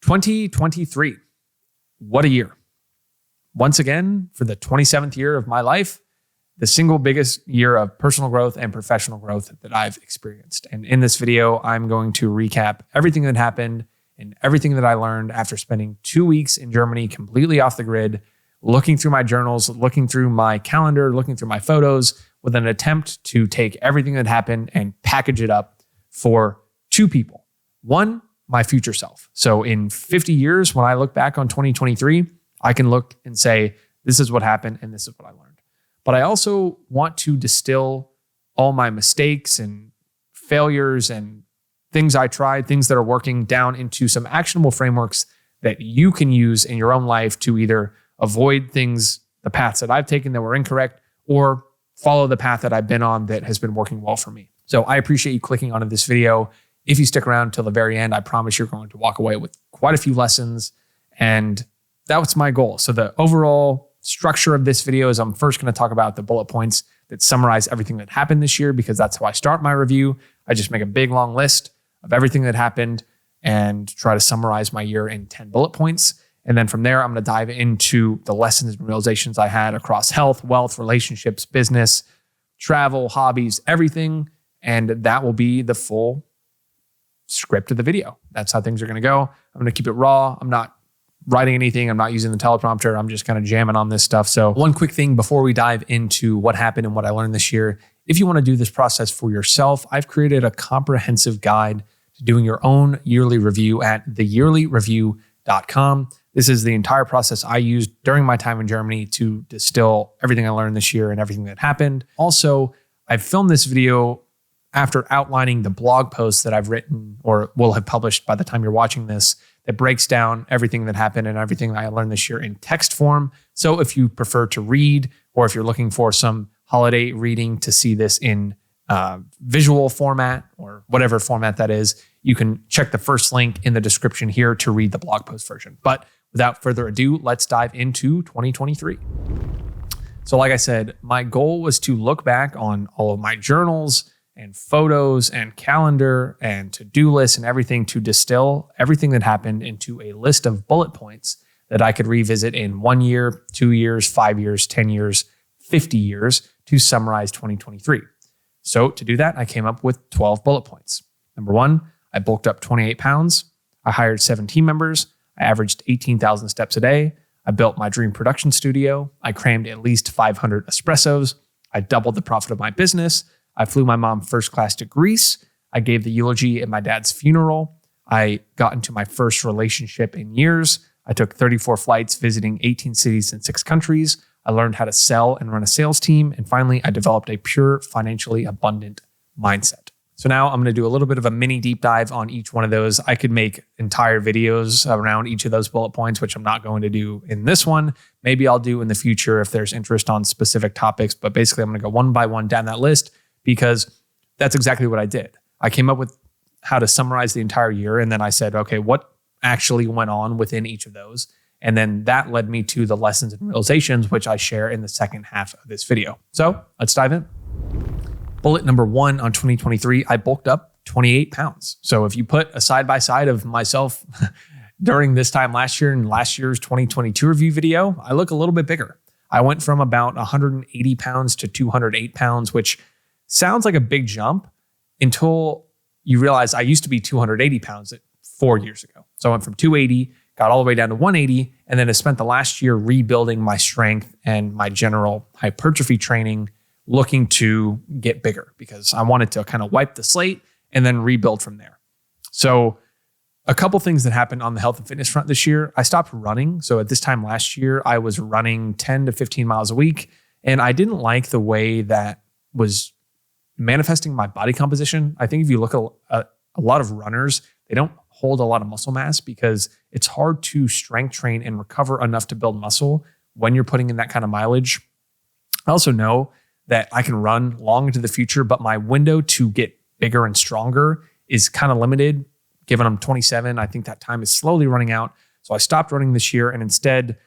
2023. What a year. Once again, for the 27th year of my life, the single biggest year of personal growth and professional growth that I've experienced. And in this video, I'm going to recap everything that happened and everything that I learned after spending 2 weeks in Germany completely off the grid, looking through my journals, looking through my calendar, looking through my photos with an attempt to take everything that happened and package it up for two people. One, my future self. So in 50 years, when I look back on 2023, I can look and say, this is what happened and this is what I learned. But I also want to distill all my mistakes and failures and things I tried, things that are working, down into some actionable frameworks that you can use in your own life to either avoid things, the paths that I've taken that were incorrect, or follow the path that I've been on that has been working well for me. So I appreciate you clicking onto this video. If you stick around till the very end, I promise you're going to walk away with quite a few lessons. And that was my goal. So the overall structure of this video is I'm first going to talk about the bullet points that summarize everything that happened this year, because that's how I start my review. I just make a big long list of everything that happened and try to summarize my year in 10 bullet points. And then from there, I'm going to dive into the lessons and realizations I had across health, wealth, relationships, business, travel, hobbies, everything. And that will be the full script of the video. That's how things are going to go. I'm going to keep it raw. I'm not writing anything. I'm not using the teleprompter. I'm just kind of jamming on this stuff. So one quick thing before we dive into what happened and what I learned this year. If you want to do this process for yourself, I've created a comprehensive guide to doing your own yearly review at theyearlyreview.com. This is the entire process I used during my time in Germany to distill everything I learned this year and everything that happened. Also, I've filmed this video after outlining the blog post that I've written or will have published by the time you're watching this, that breaks down everything that happened and everything that I learned this year in text form. So if you prefer to read, or if you're looking for some holiday reading to see this in visual format or whatever format that is, you can check the first link in the description here to read the blog post version. But without further ado, let's dive into 2023. So like I said, my goal was to look back on all of my journals and photos and calendar and to-do lists and everything to distill everything that happened into a list of bullet points that I could revisit in 1 year, 2 years, 5 years, 10 years, 50 years to summarize 2023. So to do that, I came up with 12 bullet points. Number one, I bulked up 28 pounds. I hired 7 team members. I averaged 18,000 steps a day. I built my dream production studio. I crammed at least 500 espressos. I doubled the profit of my business. I flew my mom first class to Greece. I gave the eulogy at my dad's funeral. I got into my first relationship in years. I took 34 flights visiting 18 cities in 6 countries. I learned how to sell and run a sales team. And finally, I developed a pure, financially abundant mindset. So now I'm going to do a little bit of a mini deep dive on each one of those. I could make entire videos around each of those bullet points, which I'm not going to do in this one. Maybe I'll do in the future if there's interest on specific topics. But basically, I'm going to go one by one down that list, because that's exactly what I did. I came up with how to summarize the entire year. And then I said, okay, what actually went on within each of those? And then that led me to the lessons and realizations, which I share in the second half of this video. So let's dive in. Bullet number 1 on 2023, I bulked up 28 pounds. So if you put a side by side of myself during this time last year and last year's 2022 review video, I look a little bit bigger. I went from about 180 pounds to 208 pounds, which sounds like a big jump until you realize I used to be 280 pounds 4 years ago. So I went from 280, got all the way down to 180, and then I spent the last year rebuilding my strength and my general hypertrophy training, looking to get bigger because I wanted to kind of wipe the slate and then rebuild from there. So a couple things that happened on the health and fitness front this year. I stopped running. So at this time last year, I was running 10 to 15 miles a week, and I didn't like the way that was manifesting my body composition. I think if you look at a lot of runners, they don't hold a lot of muscle mass because it's hard to strength train and recover enough to build muscle when you're putting in that kind of mileage. I also know that I can run long into the future, but my window to get bigger and stronger is kind of limited. Given I'm 27, I think that time is slowly running out. So I stopped running this year and instead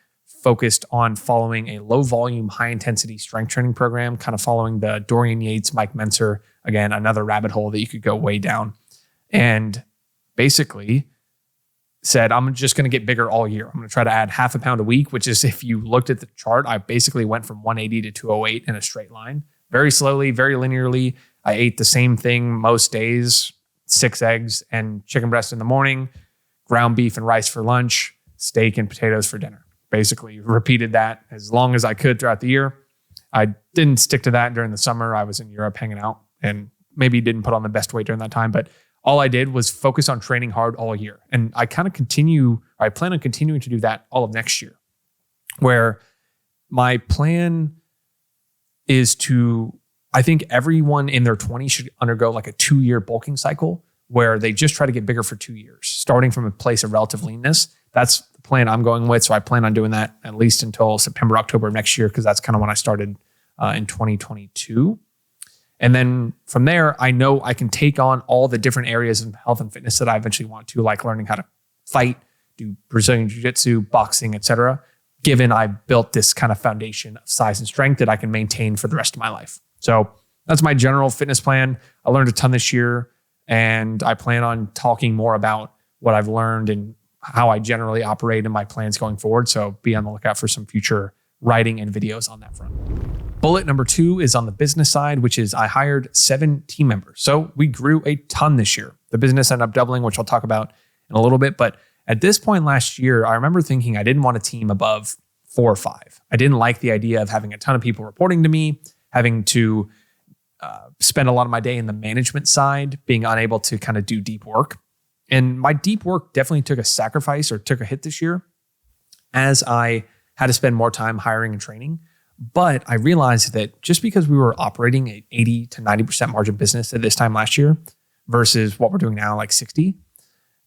focused on following a low volume, high intensity strength training program, kind of following the Dorian Yates, Mike Menser, again, another rabbit hole that you could go way down. And basically said, I'm just going to get bigger all year. I'm going to try to add half a pound a week, which is, if you looked at the chart, I basically went from 180 to 208 in a straight line, very slowly, very linearly. I ate the same thing most days, 6 eggs and chicken breast in the morning, ground beef and rice for lunch, steak and potatoes for dinner. Basically repeated that as long as I could throughout the year. I didn't stick to that during the summer. I was in Europe hanging out and maybe didn't put on the best weight during that time, but all I did was focus on training hard all year. And I plan on continuing to do that all of next year, where my plan is to, I think everyone in their 20s should undergo like a 2-year bulking cycle where they just try to get bigger for 2 years, starting from a place of relative leanness. That's the plan I'm going with. So I plan on doing that at least until September, October of next year, because that's kind of when I started in 2022. And then from there, I know I can take on all the different areas of health and fitness that I eventually want to, like learning how to fight, do Brazilian jiu-jitsu, boxing, etc., given I built this kind of foundation of size and strength that I can maintain for the rest of my life. So that's my general fitness plan. I learned a ton this year, and I plan on talking more about what I've learned and how I generally operate in my plans going forward. So be on the lookout for some future writing and videos on that front. Bullet number 2 is on the business side, which is I hired 7 team members. So we grew a ton this year. The business ended up doubling, which I'll talk about in a little bit. But at this point last year, I remember thinking I didn't want a team above 4 or 5. I didn't like the idea of having a ton of people reporting to me, having to spend a lot of my day in the management side, being unable to kind of do deep work. And my deep work definitely took a sacrifice or took a hit this year as I had to spend more time hiring and training. But I realized that just because we were operating at 80 to 90% margin business at this time last year versus what we're doing now, like 60,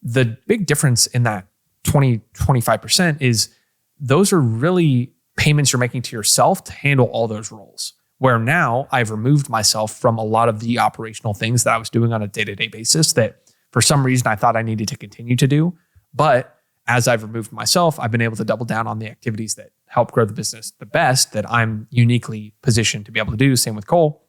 the big difference in that 20, 25% is those are really payments you're making to yourself to handle all those roles. Where now I've removed myself from a lot of the operational things that I was doing on a day-to-day basis that for some reason I thought I needed to continue to do. But as I've removed myself, I've been able to double down on the activities that help grow the business the best, that I'm uniquely positioned to be able to do. Same with Cole.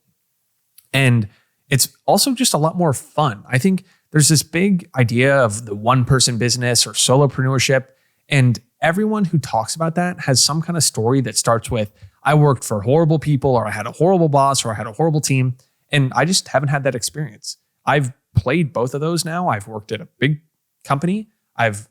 And it's also just a lot more fun. I think there's this big idea of the one-person business or solopreneurship, and everyone who talks about that has some kind of story that starts with, I worked for horrible people, or I had a horrible boss, or I had a horrible team. And I just haven't had that experience. I've played both of those now. I've worked at a big company. I've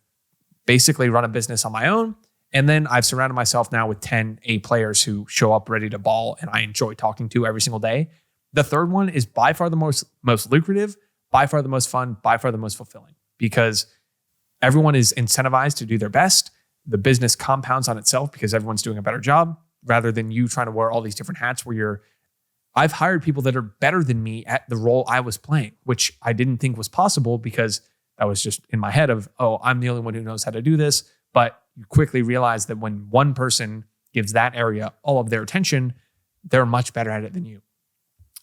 basically run a business on my own. And then I've surrounded myself now with 10 A players who show up ready to ball and I enjoy talking to every single day. The third one is by far the most lucrative, by far the most fun, by far the most fulfilling, because everyone is incentivized to do their best. The business compounds on itself because everyone's doing a better job, rather than you trying to wear all these different hats where I've hired people that are better than me at the role I was playing, which I didn't think was possible because that was just in my head of, oh, I'm the only one who knows how to do this. But you quickly realize that when one person gives that area all of their attention, they're much better at it than you.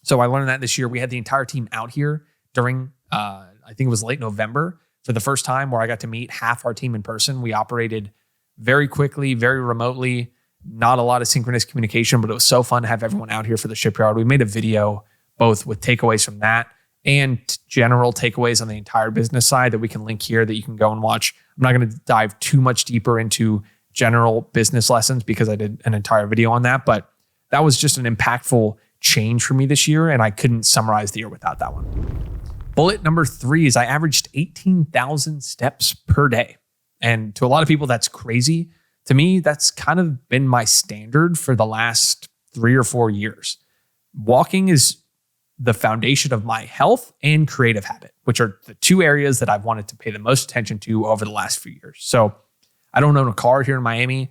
So I learned that this year. We had the entire team out here during, I think it was late November, for the first time, where I got to meet half our team in person. We operated very quickly, very remotely, not a lot of synchronous communication, but it was so fun to have everyone out here for the shipyard. We made a video both with takeaways from that and general takeaways on the entire business side that we can link here that you can go and watch. I'm not going to dive too much deeper into general business lessons because I did an entire video on that, but that was just an impactful change for me this year, and I couldn't summarize the year without that one. Bullet number 3 is I averaged 18,000 steps per day. And to a lot of people, that's crazy. To me, that's kind of been my standard for the last 3 or 4 years. Walking is the foundation of my health and creative habit, which are the 2 areas that I've wanted to pay the most attention to over the last few years. So I don't own a car here in Miami.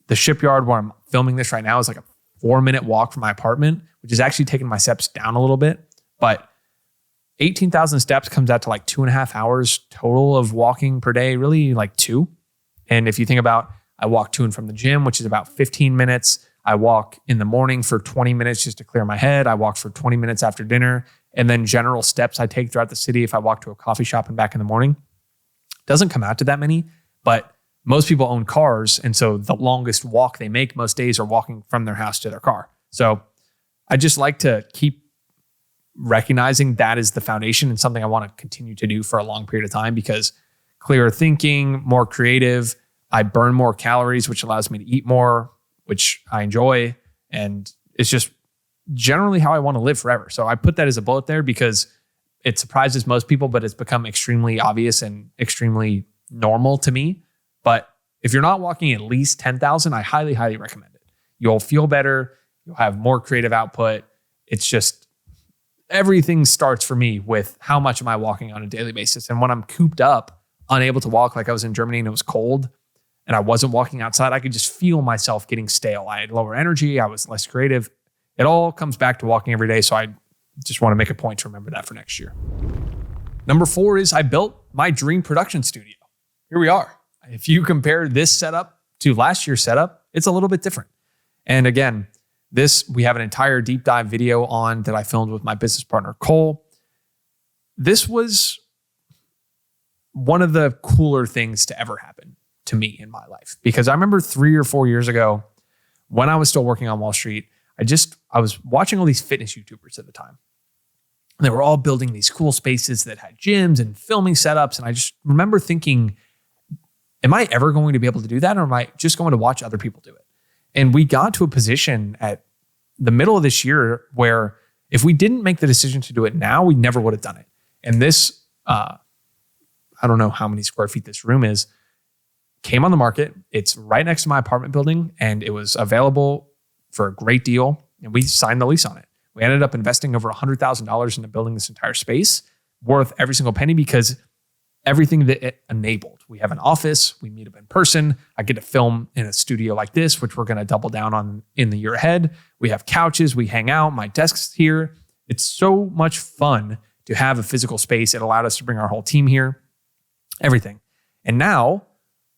The shipyard where I'm filming this right now is like a 4-minute walk from my apartment, which is actually taking my steps down a little bit. But 18,000 steps comes out to like 2.5 hours total of walking per day, really like 2. And if you think about, I walk to and from the gym, which is about 15 minutes. I walk in the morning for 20 minutes just to clear my head. I walk for 20 minutes after dinner. And then general steps I take throughout the city if I walk to a coffee shop and back in the morning. Doesn't come out to that many, but most people own cars. And so the longest walk they make most days are walking from their house to their car. So I just like to keep recognizing that is the foundation and something I want to continue to do for a long period of time, because clearer thinking, more creative. I burn more calories, which allows me to eat more, which I enjoy. And it's just generally how I want to live forever. So I put that as a bullet there because it surprises most people, but it's become extremely obvious and extremely normal to me. But if you're not walking at least 10,000, I highly, highly recommend it. You'll feel better. You'll have more creative output. It's just everything starts for me with how much am I walking on a daily basis. And when I'm cooped up, unable to walk, like I was in Germany and it was cold and I wasn't walking outside, I could just feel myself getting stale. I had lower energy. I was less creative. It all comes back to walking every day. So I just want to make a point to remember that for next year. Number 4 is I built my dream production studio. Here we are. If you compare this setup to last year's setup, it's a little bit different. And again, we have an entire deep dive video on that I filmed with my business partner, Cole. This was one of the cooler things to ever happen to me in my life. Because I remember 3 or 4 years ago when I was still working on Wall Street, I was watching all these fitness YouTubers at the time. And they were all building these cool spaces that had gyms and filming setups. And I just remember thinking, am I ever going to be able to do that? Or am I just going to watch other people do it? And we got to a position at the middle of this year where if we didn't make the decision to do it now, we never would have done it. And this, I don't know how many square feet this room is, came on the market. It's right next to my apartment building and it was available for a great deal. And we signed the lease on it. We ended up investing over $100,000 into building this entire space, worth every single penny because everything that it enabled. We have an office, we meet up in person. I get to film in a studio like this, which we're going to double down on in the year ahead. We have couches, we hang out, my desk's here. It's so much fun to have a physical space. It allowed us to bring our whole team here, everything. And now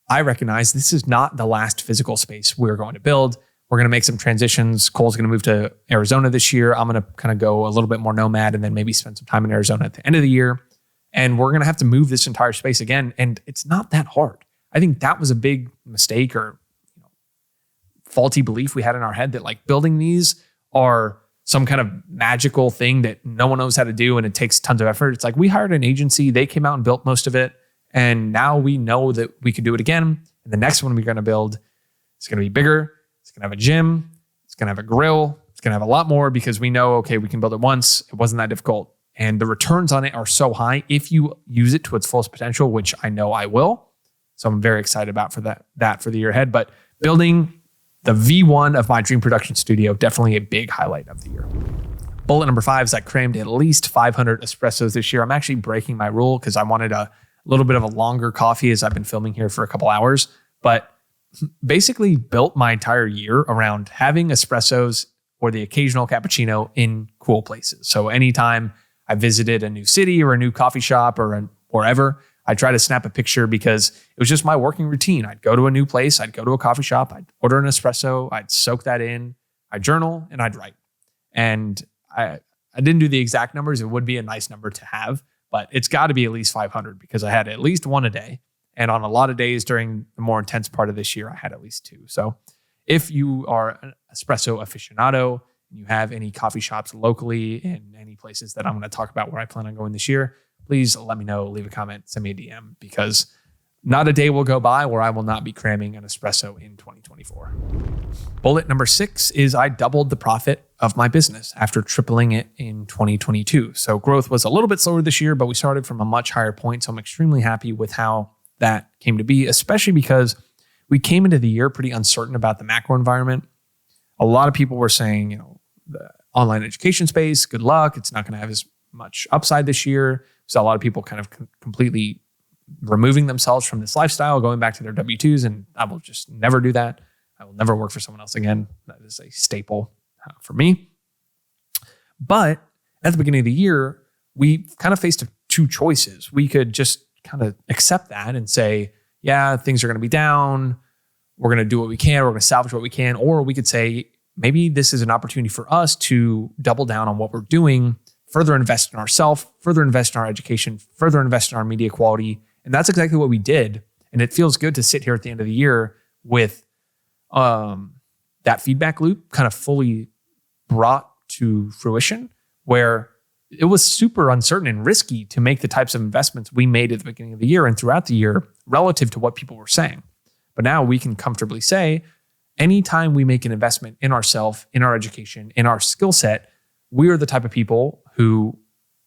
I recognize this is not the last physical space we're going to build. We're going to make some transitions. Cole's going to move to Arizona this year. I'm going to kind of go a little bit more nomad and then maybe spend some time in Arizona at the end of the year. And we're going to have to move this entire space again. And it's not that hard. I think that was a big mistake or faulty belief we had in our head that like building these are some kind of magical thing that no one knows how to do and it takes tons of effort. It's like we hired an agency. They came out and built most of it. And now we know that we could do it again. And the next one we're going to build is going to be bigger. It's going to have a gym. It's going to have a grill. It's going to have a lot more because we know, okay, we can build it once. It wasn't that difficult. And the returns on it are so high if you use it to its fullest potential, which I know I will. So I'm very excited about for that for the year ahead. But building the V1 of my dream production studio, definitely a big highlight of the year. Bullet number 5 is I crammed at least 500 espressos this year. I'm actually breaking my rule because I wanted a little bit of a longer coffee as I've been filming here for a couple hours. But basically built my entire year around having espressos or the occasional cappuccino in cool places. So anytime I visited a new city or a new coffee shop or wherever, I try to snap a picture because it was just my working routine. I'd go to a new place, I'd go to a coffee shop, I'd order an espresso, I'd soak that in, I'd journal, and I'd write. And I didn't do the exact numbers. It would be a nice number to have, but it's got to be at least 500 because I had at least one a day. And on a lot of days during the more intense part of this year, I had at least 2. So if you are an espresso aficionado and you have any coffee shops locally in any places that I'm going to talk about where I plan on going this year, please let me know, leave a comment, send me a DM because not a day will go by where I will not be cramming an espresso in 2024. Bullet number 6 is I doubled the profit of my business after tripling it in 2022. So growth was a little bit slower this year, but we started from a much higher point. So I'm extremely happy with how that came to be, especially because we came into the year pretty uncertain about the macro environment. A lot of people were saying, the online education space, good luck. It's not going to have as much upside this year. So a lot of people kind of completely removing themselves from this lifestyle, going back to their W-2s, and I will just never do that. I will never work for someone else again. That is a staple for me. But at the beginning of the year, we kind of faced 2 choices. We could just kind of accept that and say, yeah, things are going to be down. We're going to do what we can. We're going to salvage what we can. Or we could say, maybe this is an opportunity for us to double down on what we're doing, further invest in ourselves, further invest in our education, further invest in our media quality. And that's exactly what we did. And it feels good to sit here at the end of the year with that feedback loop kind of fully brought to fruition, where it was super uncertain and risky to make the types of investments we made at the beginning of the year and throughout the year relative to what people were saying. But now we can comfortably say, anytime we make an investment in ourselves, in our education, in our skill set, we are the type of people who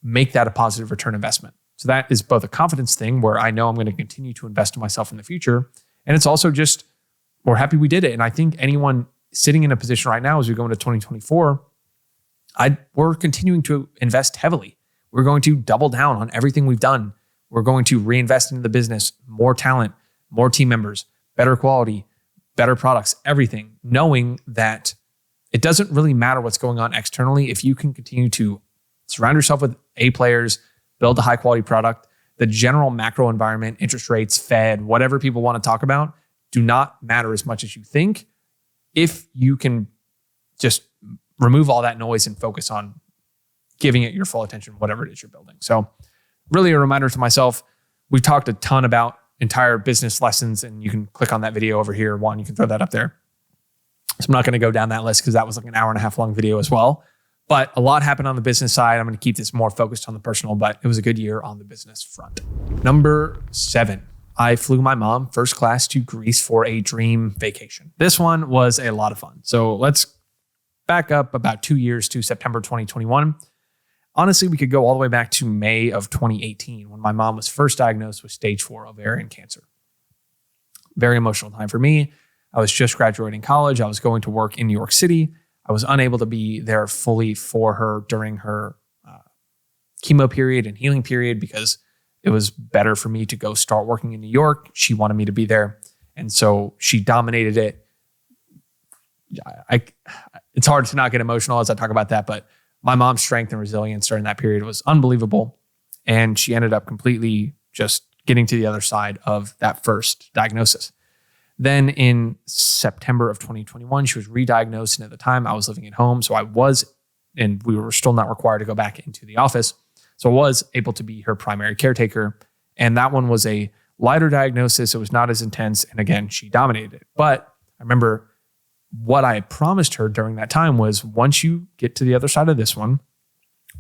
make that a positive return investment. So that is both a confidence thing where I know I'm going to continue to invest in myself in the future. And it's also just, we're happy we did it. And I think anyone sitting in a position right now as we go into 2024, we're continuing to invest heavily. We're going to double down on everything we've done. We're going to reinvest into the business, more talent, more team members, better quality, better products, everything, knowing that it doesn't really matter what's going on externally. If you can continue to surround yourself with A players, build a high quality product, the general macro environment, interest rates, Fed, whatever people want to talk about, do not matter as much as you think if you can just remove all that noise and focus on giving it your full attention, whatever it is you're building. So really a reminder to myself, we've talked a ton about entire business lessons, and you can click on that video over here. One, you can throw that up there. So I'm not going to go down that list because that was like an 1.5 hour long video as well. But a lot happened on the business side. I'm going to keep this more focused on the personal, but it was a good year on the business front. Number 7, I flew my mom first class to Greece for a dream vacation. This one was a lot of fun. So let's back up about 2 years to September 2021. Honestly, we could go all the way back to May of 2018 when my mom was first diagnosed with stage 4 ovarian cancer. Very emotional time for me. I was just graduating college. I was going to work in New York City. I was unable to be there fully for her during her chemo period and healing period because it was better for me to go start working in New York. She wanted me to be there. And so she dominated it. It's hard to not get emotional as I talk about that, but my mom's strength and resilience during that period was unbelievable. And she ended up completely just getting to the other side of that first diagnosis. Then in September of 2021, she was re-diagnosed. And at the time I was living at home. So we were still not required to go back into the office. So I was able to be her primary caretaker. And that one was a lighter diagnosis. It was not as intense. And again, she dominated it. But I remember what I had promised her during that time was, once you get to the other side of this one,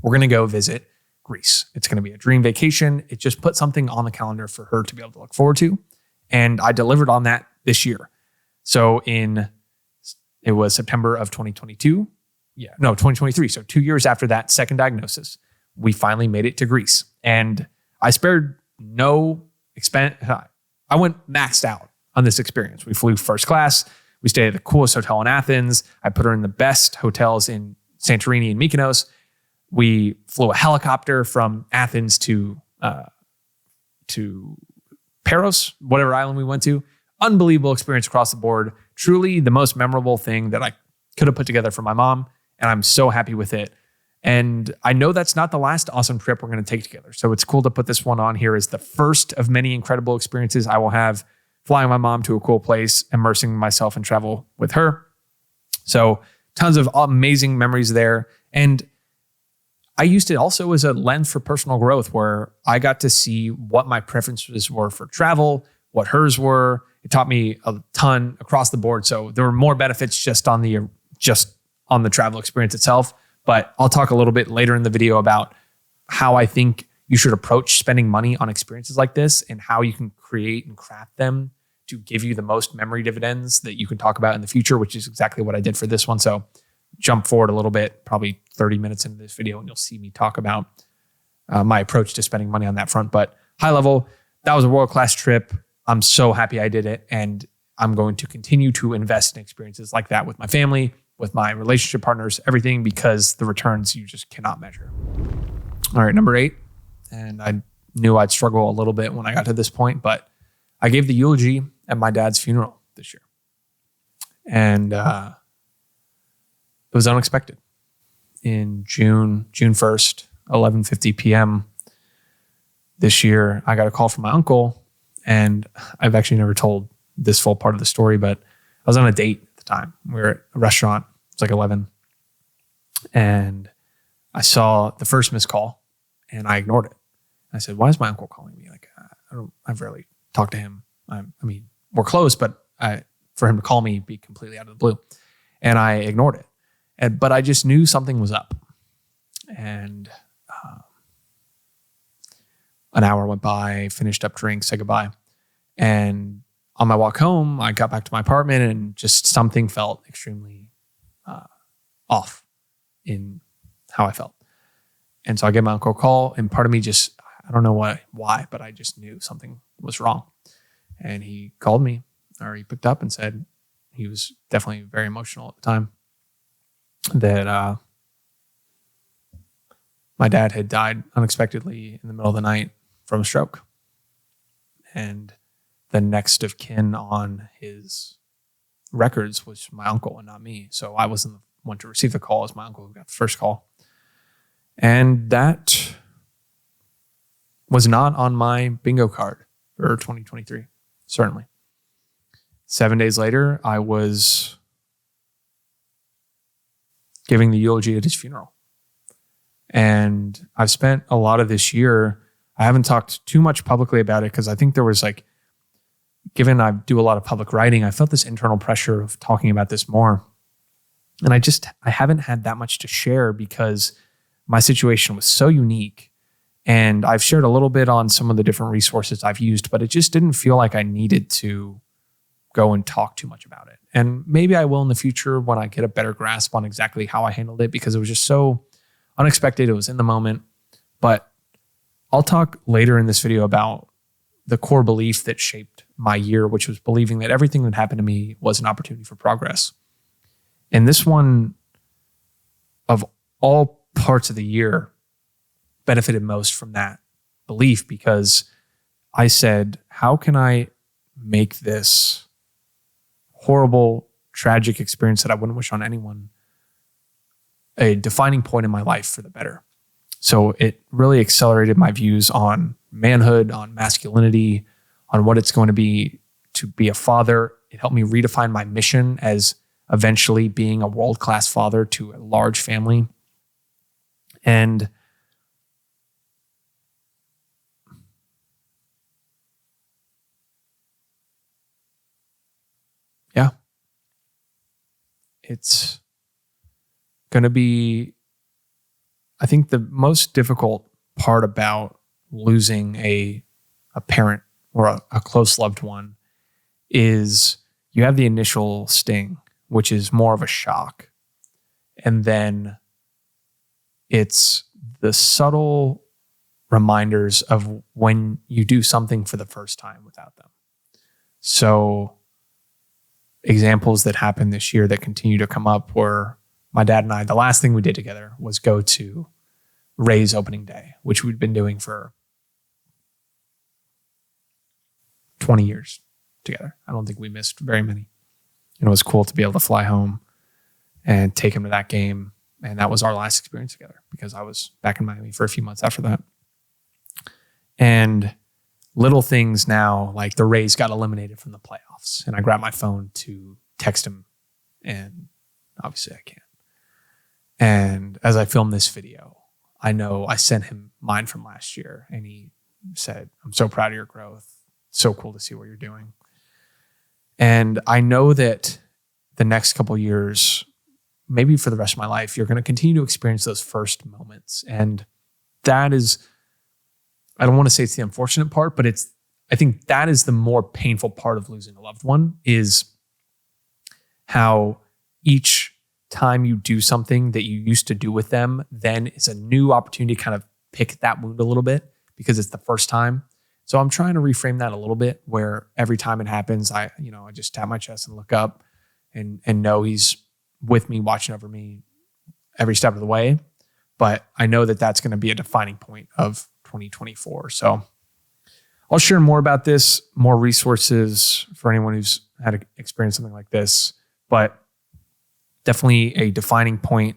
we're going to go visit Greece. It's going to be a dream vacation. It just put something on the calendar for her to be able to look forward to. And I delivered on that this year. So it was September of 2022. 2023. So 2 years after that second diagnosis, we finally made it to Greece. And I spared no expense. I went maxed out on this experience. We flew first class. We stayed at the coolest hotel in Athens. I put her in the best hotels in Santorini and Mykonos. We flew a helicopter from Athens to Paros, whatever island we went to. Unbelievable experience across the board. Truly the most memorable thing that I could have put together for my mom. And I'm so happy with it. And I know that's not the last awesome trip we're going to take together. So it's cool to put this one on here as the first of many incredible experiences I will have flying my mom to a cool place, immersing myself in travel with her. So tons of amazing memories there. And I used it also as a lens for personal growth, where I got to see what my preferences were for travel, what hers were. It taught me a ton across the board. So there were more benefits just on the travel experience itself. But I'll talk a little bit later in the video about how I think you should approach spending money on experiences like this and how you can create and craft them to give you the most memory dividends that you can talk about in the future, which is exactly what I did for this one. So jump forward a little bit, probably 30 minutes into this video, and you'll see me talk about my approach to spending money on that front. But high level, that was a world-class trip. I'm so happy I did it. And I'm going to continue to invest in experiences like that with my family, with my relationship partners, everything, because the returns you just cannot measure. All right, number 8. And I knew I'd struggle a little bit when I got to this point, but I gave the eulogy at my dad's funeral this year. And it was unexpected. In June 1st, 11:50 p.m. this year, I got a call from my uncle. And I've actually never told this full part of the story, but I was on a date at the time. We were at a restaurant. It was like 11. And I saw the first missed call and I ignored it. I said, why is my uncle calling me? Like, I've rarely talked to him. I mean, we're close, but for him to call me be completely out of the blue. And I ignored it. But I just knew something was up. And an hour went by, finished up drinks, said goodbye. And on my walk home, I got back to my apartment and just something felt extremely off in how I felt. And so I gave my uncle a call, and part of me just, I don't know why, but I just knew something was wrong. And he called me, or he picked up and said, he was definitely very emotional at the time, that my dad had died unexpectedly in the middle of the night from a stroke. And the next of kin on his records was my uncle and not me. So I wasn't the one to receive the call. It was my uncle who got the first call. And that was not on my bingo card for 2023, certainly. 7 days later, I was giving the eulogy at his funeral. And I've spent a lot of this year, I haven't talked too much publicly about it because I think there was given I do a lot of public writing, I felt this internal pressure of talking about this more. And I haven't had that much to share because my situation was so unique. And I've shared a little bit on some of the different resources I've used, but it just didn't feel like I needed to go and talk too much about it. And maybe I will in the future when I get a better grasp on exactly how I handled it, because it was just so unexpected. It was in the moment. But I'll talk later in this video about the core belief that shaped my year, which was believing that everything that happened to me was an opportunity for progress. And this one, of all parts of the year, benefited most from that belief, because I said, how can I make this horrible, tragic experience that I wouldn't wish on anyone a defining point in my life for the better? So it really accelerated my views on manhood, on masculinity, on what it's going to be a father. It helped me redefine my mission as eventually being a world-class father to a large family. And yeah, it's going to be, I think the most difficult part about losing a parent or a close loved one is you have the initial sting, which is more of a shock. And then it's the subtle reminders of when you do something for the first time without them. So examples that happened this year that continue to come up were my dad and I, the last thing we did together was go to Ray's opening day, which we'd been doing for 20 years together. I don't think we missed very many. And it was cool to be able to fly home and take him to that game. And that was our last experience together because I was back in Miami for a few months after that. And little things now, like the Rays got eliminated from the playoffs, and I grabbed my phone to text him, and obviously I can't. And as I filmed this video, I know I sent him mine from last year, and he said, "I'm so proud of your growth. So cool to see what you're doing." And I know that the next couple of years, maybe for the rest of my life, you're going to continue to experience those first moments. And that is, I don't want to say it's the unfortunate part, but I think that is the more painful part of losing a loved one, is how each time you do something that you used to do with them, then is a new opportunity to kind of pick that wound a little bit because it's the first time. So I'm trying to reframe that a little bit, where every time it happens, I just tap my chest and look up and know he's with me, watching over me every step of the way. But I know that that's going to be a defining point of 2024. So I'll share more about this, more resources for anyone who's had experienced something like this, but definitely a defining point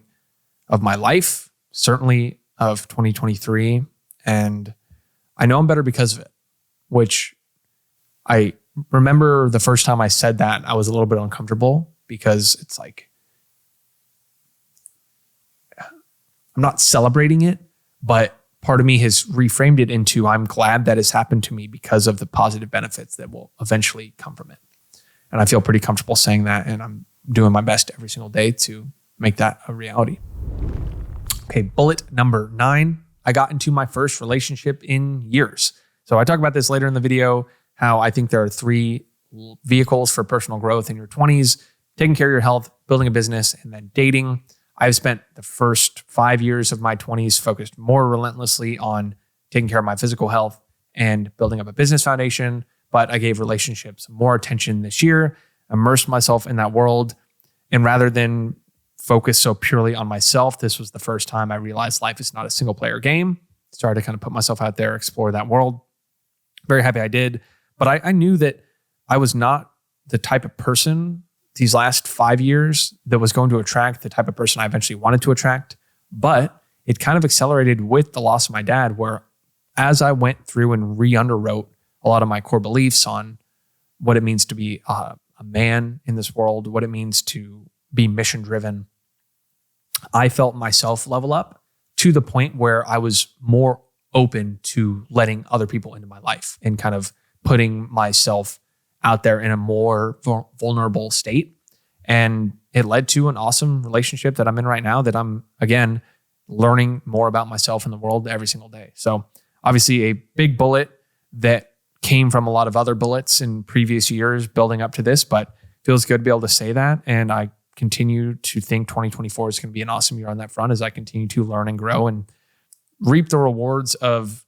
of my life, certainly of 2023. And I know I'm better because of it, which I remember the first time I said that, I was a little bit uncomfortable because it's like, I'm not celebrating it, but part of me has reframed it into, I'm glad that has happened to me because of the positive benefits that will eventually come from it. And I feel pretty comfortable saying that, and I'm doing my best every single day to make that a reality. Okay, bullet number 9, I got into my first relationship in years. So I talk about this later in the video, how I think there are 3 vehicles for personal growth in your 20s: taking care of your health, building a business, and then dating. I've spent the first 5 years of my 20s focused more relentlessly on taking care of my physical health and building up a business foundation. But I gave relationships more attention this year, immersed myself in that world. And rather than focus so purely on myself, this was the first time I realized life is not a single player game. Started to kind of put myself out there, explore that world. Very happy I did. But I knew that I was not the type of person these last 5 years that was going to attract the type of person I eventually wanted to attract. But it kind of accelerated with the loss of my dad, where as I went through and re-underwrote a lot of my core beliefs on what it means to be a man in this world, what it means to be mission driven, I felt myself level up to the point where I was more open to letting other people into my life and kind of putting myself out there in a more vulnerable state. And it led to an awesome relationship that I'm in right now, that I'm, again, learning more about myself and the world every single day. So obviously a big bullet that came from a lot of other bullets in previous years building up to this, but feels good to be able to say that. And I continue to think 2024 is going to be an awesome year on that front as I continue to learn and grow and reap the rewards of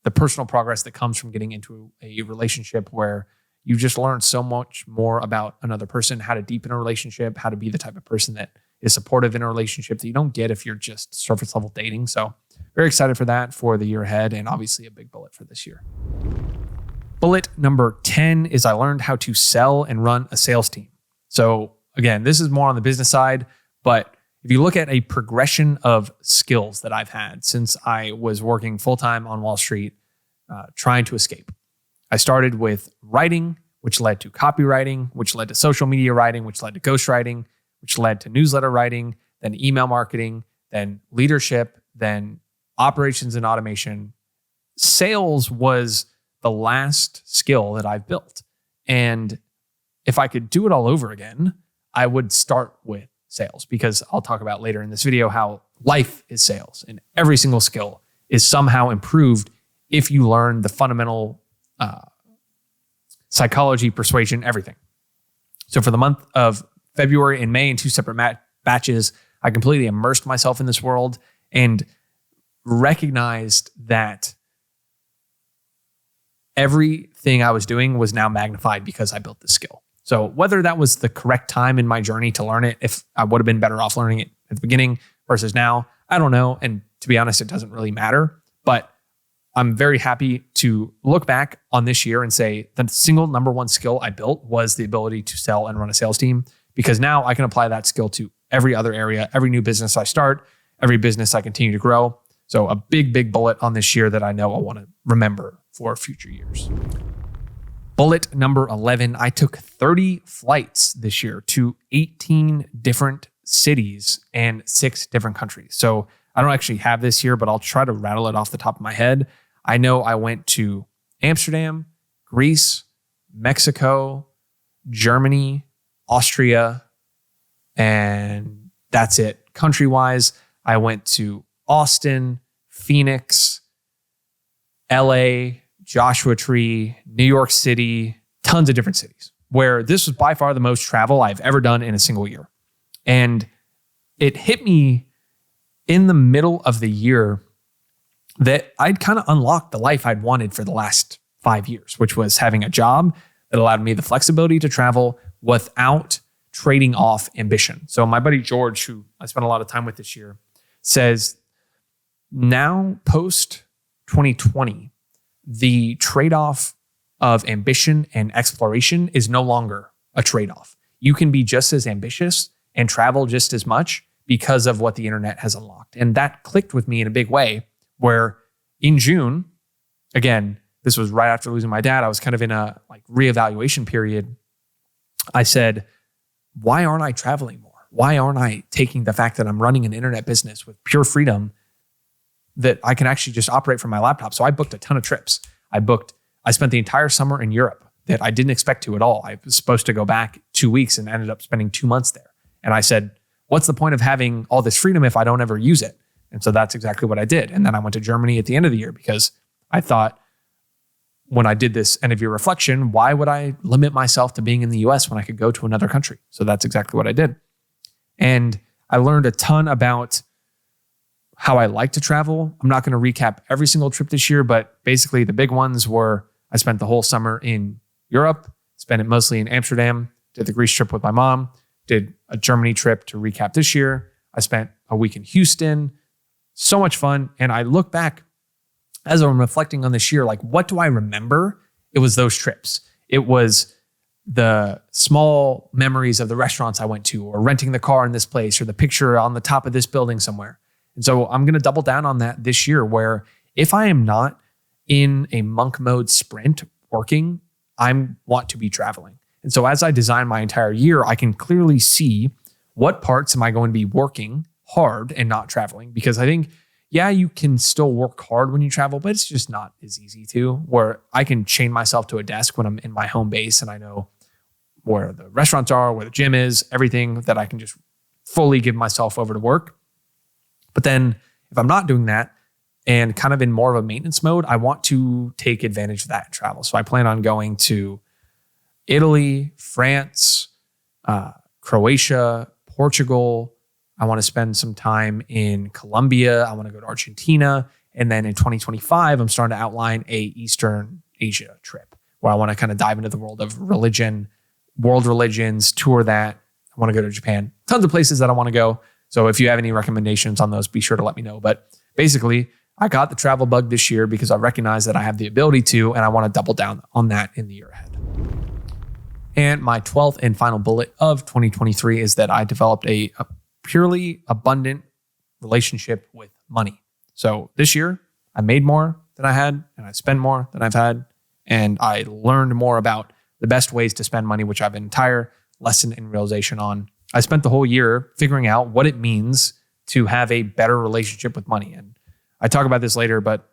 the personal progress that comes from getting into a relationship where you just learn so much more about another person, how to deepen a relationship, how to be the type of person that is supportive in a relationship that you don't get if you're just surface level dating. So very excited for that for the year ahead, and obviously a big bullet for this year. Bullet number 10 is I learned how to sell and run a sales team. So again, this is more on the business side, but if you look at a progression of skills that I've had since I was working full-time on Wall Street, trying to escape. I started with writing, which led to copywriting, which led to social media writing, which led to ghostwriting, which led to newsletter writing, then email marketing, then leadership, then operations and automation. Sales was the last skill that I've built. And if I could do it all over again, I would start with sales, because I'll talk about later in this video how life is sales and every single skill is somehow improved if you learn the fundamental psychology, persuasion, everything. So for the month of February and May in 2 separate batches, I completely immersed myself in this world and recognized that everything I was doing was now magnified because I built this skill. So whether that was the correct time in my journey to learn it, if I would have been better off learning it at the beginning versus now, I don't know. And to be honest, it doesn't really matter. But I'm very happy to look back on this year and say the single number one skill I built was the ability to sell and run a sales team, because now I can apply that skill to every other area, every new business I start, every business I continue to grow. So a big, big bullet on this year that I know I want to remember for future years. Bullet number 11, I took 30 flights this year to 18 different cities and 6 different countries. So I don't actually have this here, but I'll try to rattle it off the top of my head. I know I went to Amsterdam, Greece, Mexico, Germany, Austria, and that's it. Country-wise, I went to Austin, Phoenix, LA, Joshua Tree, New York City, tons of different cities, where this was by far the most travel I've ever done in a single year. And it hit me in the middle of the year that I'd kind of unlocked the life I'd wanted for the last 5 years, which was having a job that allowed me the flexibility to travel without trading off ambition. So my buddy George, who I spent a lot of time with this year, says now post 2020, the trade-off of ambition and exploration is no longer a trade-off. You can be just as ambitious and travel just as much because of what the internet has unlocked. And that clicked with me in a big way, where in June, again, this was right after losing my dad, I was kind of in a reevaluation period. I said, why aren't I traveling more? Why aren't I taking the fact that I'm running an internet business with pure freedom that I can actually just operate from my laptop? So I booked a ton of trips. I spent the entire summer in Europe that I didn't expect to at all. I was supposed to go back 2 weeks and ended up spending 2 months there. And I said, what's the point of having all this freedom if I don't ever use it? And so that's exactly what I did. And then I went to Germany at the end of the year because I thought, when I did this end of year reflection, why would I limit myself to being in the US when I could go to another country? So that's exactly what I did. And I learned a ton about how I like to travel. I'm not going to recap every single trip this year, but basically the big ones were I spent the whole summer in Europe, spent it mostly in Amsterdam, did the Greece trip with my mom, did a Germany trip to recap this year. I spent a week in Houston, so much fun. And I look back as I'm reflecting on this year, like, what do I remember? It was those trips. It was the small memories of the restaurants I went to, or renting the car in this place, or the picture on the top of this building somewhere. And so I'm going to double down on that this year, where if I am not in a monk mode sprint working, I want to be traveling. And so as I design my entire year, I can clearly see what parts am I going to be working hard and not traveling. Because I think, yeah, you can still work hard when you travel, but it's just not as easy to, where I can chain myself to a desk when I'm in my home base and I know where the restaurants are, where the gym is, everything, that I can just fully give myself over to work. But then if I'm not doing that and kind of in more of a maintenance mode, I want to take advantage of that and travel. So I plan on going to Italy, France, Croatia, Portugal. I want to spend some time in Colombia. I want to go to Argentina. And then in 2025, I'm starting to outline a Eastern Asia trip where I want to kind of dive into the world of religion, world religions, tour that. I want to go to Japan. Tons of places that I want to go. So if you have any recommendations on those, be sure to let me know. But basically, I got the travel bug this year because I recognize that I have the ability to, and I want to double down on that in the year ahead. And my 12th and final bullet of 2023 is that I developed a purely abundant relationship with money. So this year, I made more than I had, and I spent more than I've had, and I learned more about the best ways to spend money, which I have an entire lesson in realization on. I spent the whole year figuring out what it means to have a better relationship with money. And I talk about this later, but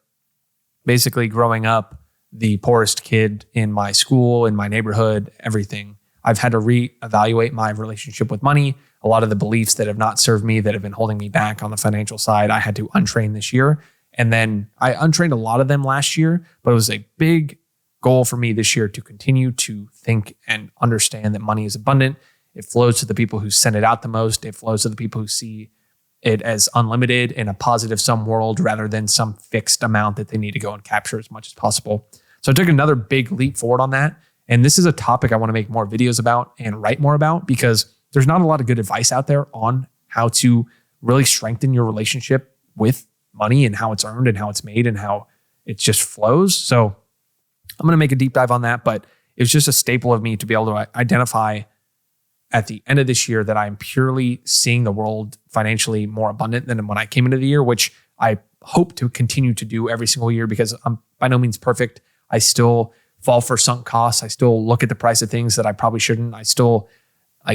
basically growing up the poorest kid in my school, in my neighborhood, everything, I've had to reevaluate my relationship with money. A lot of the beliefs that have not served me, that have been holding me back on the financial side, I had to untrain this year. And then I untrained a lot of them last year, but it was a big goal for me this year to continue to think and understand that money is abundant. It flows to the people who send it out the most. It flows to the people who see it as unlimited in a positive sum world rather than some fixed amount that they need to go and capture as much as possible. So I took another big leap forward on that. And this is a topic I want to make more videos about and write more about, because there's not a lot of good advice out there on how to really strengthen your relationship with money and how it's earned and how it's made and how it just flows. So I'm going to make a deep dive on that, but it's just a staple of me to be able to identify at the end of this year that I'm purely seeing the world financially more abundant than when I came into the year, which I hope to continue to do every single year, because I'm by no means perfect. I still fall for sunk costs. I still look at the price of things that I probably shouldn't. I still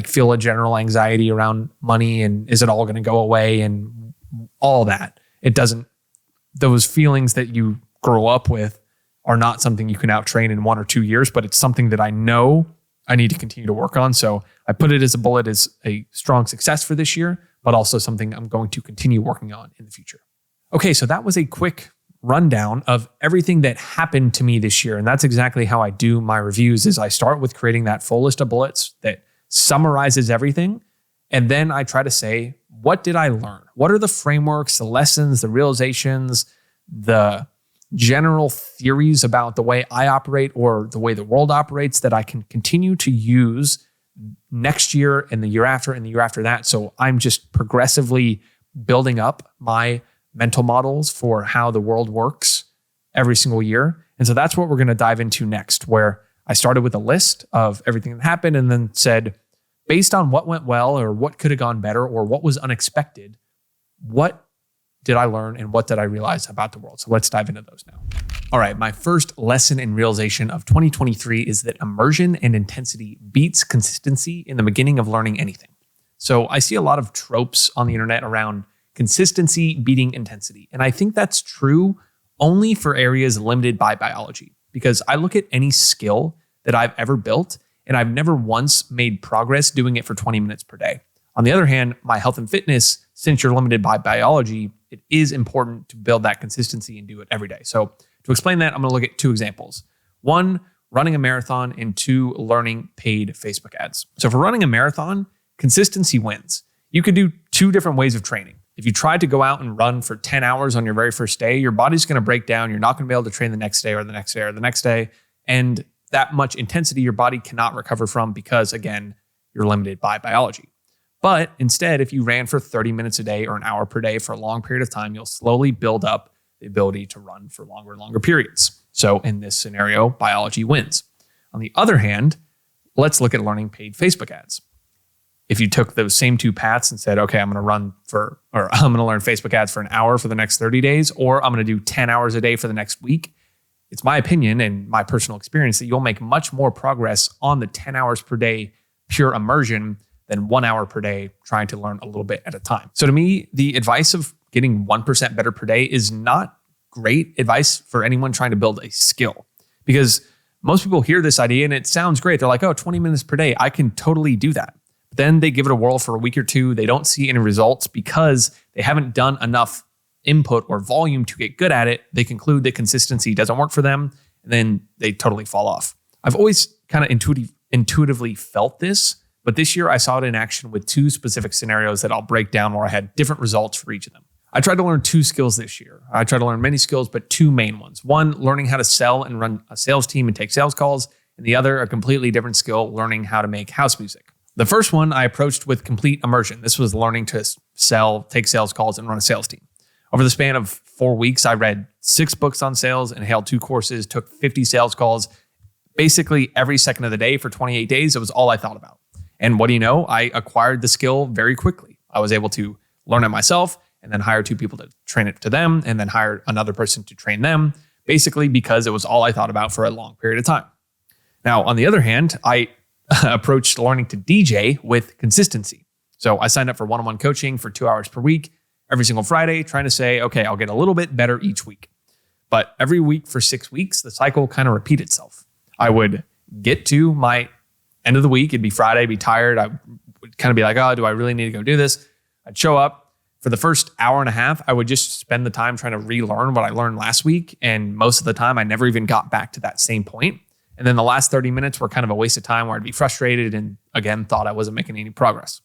feel a general anxiety around money and is it all going to go away and all that. It doesn't, those feelings that you grow up with are not something you can out-train in 1 or 2 years, but it's something that I know I need to continue to work on. So I put it as a bullet as a strong success for this year, but also something I'm going to continue working on in the future. Okay, so that was a quick rundown of everything that happened to me this year. And that's exactly how I do my reviews, is I start with creating that full list of bullets that summarizes everything. And then I try to say, what did I learn? What are the frameworks, the lessons, the realizations, the general theories about the way I operate or the way the world operates that I can continue to use next year and the year after and the year after that. So I'm just progressively building up my mental models for how the world works every single year. And so that's what we're going to dive into next, where I started with a list of everything that happened and then said, based on what went well or what could have gone better or what was unexpected, what did I learn and what did I realize about the world? So let's dive into those now. All right, my first lesson and realization of 2023 is that immersion and intensity beats consistency in the beginning of learning anything. So I see a lot of tropes on the internet around consistency beating intensity. And I think that's true only for areas limited by biology, because I look at any skill that I've ever built and I've never once made progress doing it for 20 minutes per day. On the other hand, my health and fitness, since you're limited by biology, it is important to build that consistency and do it every day. So to explain that, I'm going to look at two examples. One, running a marathon, and two, learning paid Facebook ads. So for running a marathon, consistency wins. You could do two different ways of training. If you try to go out and run for 10 hours on your very first day, your body's going to break down. You're not going to be able to train the next day or the next day or the next day. And that much intensity your body cannot recover from because, again, you're limited by biology. But instead, if you ran for 30 minutes a day or an hour per day for a long period of time, you'll slowly build up the ability to run for longer and longer periods. So in this scenario, biology wins. On the other hand, let's look at learning paid Facebook ads. If you took those same two paths and said, okay, I'm going to learn Facebook ads for an hour for the next 30 days, or I'm going to do 10 hours a day for the next week, it's my opinion and my personal experience that you'll make much more progress on the 10 hours per day pure immersion than 1 hour per day trying to learn a little bit at a time. So to me, the advice of getting 1% better per day is not great advice for anyone trying to build a skill, because most people hear this idea and it sounds great. They're like, oh, 20 minutes per day, I can totally do that. But then they give it a whirl for a week or two. They don't see any results because they haven't done enough input or volume to get good at it. They conclude that consistency doesn't work for them, and then they totally fall off. I've always kind of intuitively felt this, but this year I saw it in action with two specific scenarios that I'll break down where I had different results for each of them. I tried to learn two skills this year. I tried to learn many skills, but two main ones. One, learning how to sell and run a sales team and take sales calls, and the other, a completely different skill, learning how to make house music. The first one I approached with complete immersion. This was learning to sell, take sales calls, and run a sales team. Over the span of 4 weeks, I read 6 books on sales, inhaled 2 courses, took 50 sales calls. Basically, every second of the day for 28 days, it was all I thought about. And what do you know? I acquired the skill very quickly. I was able to learn it myself and then hire 2 people to train it to them and then hire another person to train them, basically because it was all I thought about for a long period of time. Now, on the other hand, I approached learning to DJ with consistency. So I signed up for one-on-one coaching for 2 hours per week, every single Friday, trying to say, okay, I'll get a little bit better each week. But every week for 6 weeks, the cycle kind of repeated itself. I would get to my end of the week. It'd be Friday, I'd be tired. I would kind of be like, oh, do I really need to go do this? I'd show up. For the first hour and a half, I would just spend the time trying to relearn what I learned last week. And most of the time, I never even got back to that same point. And then the last 30 minutes were kind of a waste of time where I'd be frustrated and again, thought I wasn't making any progress.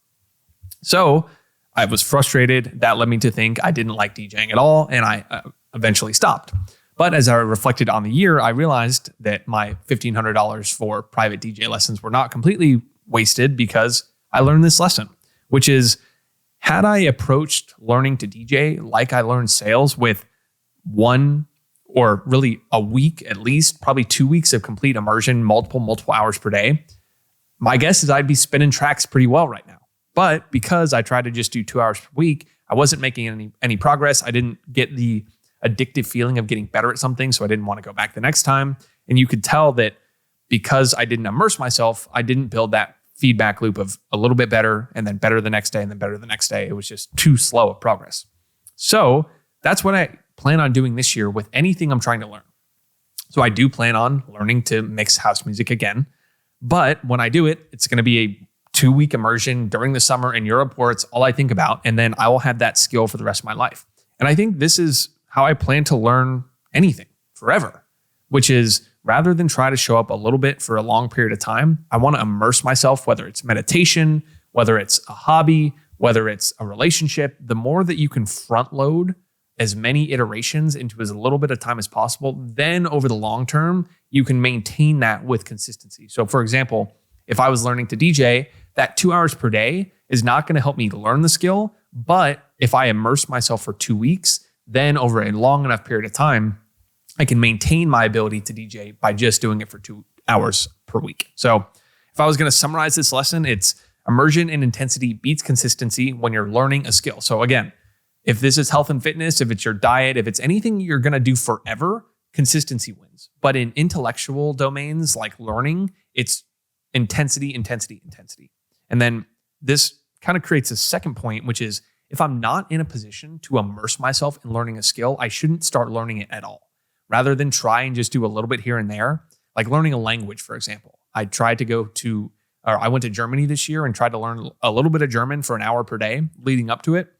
So I was frustrated. That led me to think I didn't like DJing at all. And I eventually stopped. But as I reflected on the year, I realized that my $1,500 for private DJ lessons were not completely wasted because I learned this lesson, which is, had I approached learning to DJ like I learned sales with one or really a week, at least probably 2 weeks of complete immersion, multiple hours per day, my guess is I'd be spinning tracks pretty well right now. But because I tried to just do 2 hours per week, I wasn't making any progress. I didn't get the addictive feeling of getting better at something, so I didn't want to go back the next time. And you could tell that because I didn't immerse myself, I didn't build that feedback loop of a little bit better and then better the next day and then better the next day. It was just too slow of progress. So that's what I plan on doing this year with anything I'm trying to learn. So I do plan on learning to mix house music again. But when I do it, it's going to be a 2-week immersion during the summer in Europe where it's all I think about. And then I will have that skill for the rest of my life. And I think this is how I plan to learn anything forever, which is rather than try to show up a little bit for a long period of time, I want to immerse myself, whether it's meditation, whether it's a hobby, whether it's a relationship. The more that you can front load as many iterations into as little bit of time as possible, then over the long term, you can maintain that with consistency. So for example, if I was learning to DJ, that 2 hours per day is not going to help me learn the skill. But if I immerse myself for 2 weeks, then over a long enough period of time, I can maintain my ability to DJ by just doing it for 2 hours per week. So if I was going to summarize this lesson, it's immersion and intensity beats consistency when you're learning a skill. So again, if this is health and fitness, if it's your diet, if it's anything you're going to do forever, consistency wins. But in intellectual domains like learning, it's intensity. And then this kind of creates a second point, which is if I'm not in a position to immerse myself in learning a skill, I shouldn't start learning it at all. Rather than try and just do a little bit here and there, like learning a language, for example. I went to Germany this year and tried to learn a little bit of German for an hour per day leading up to it.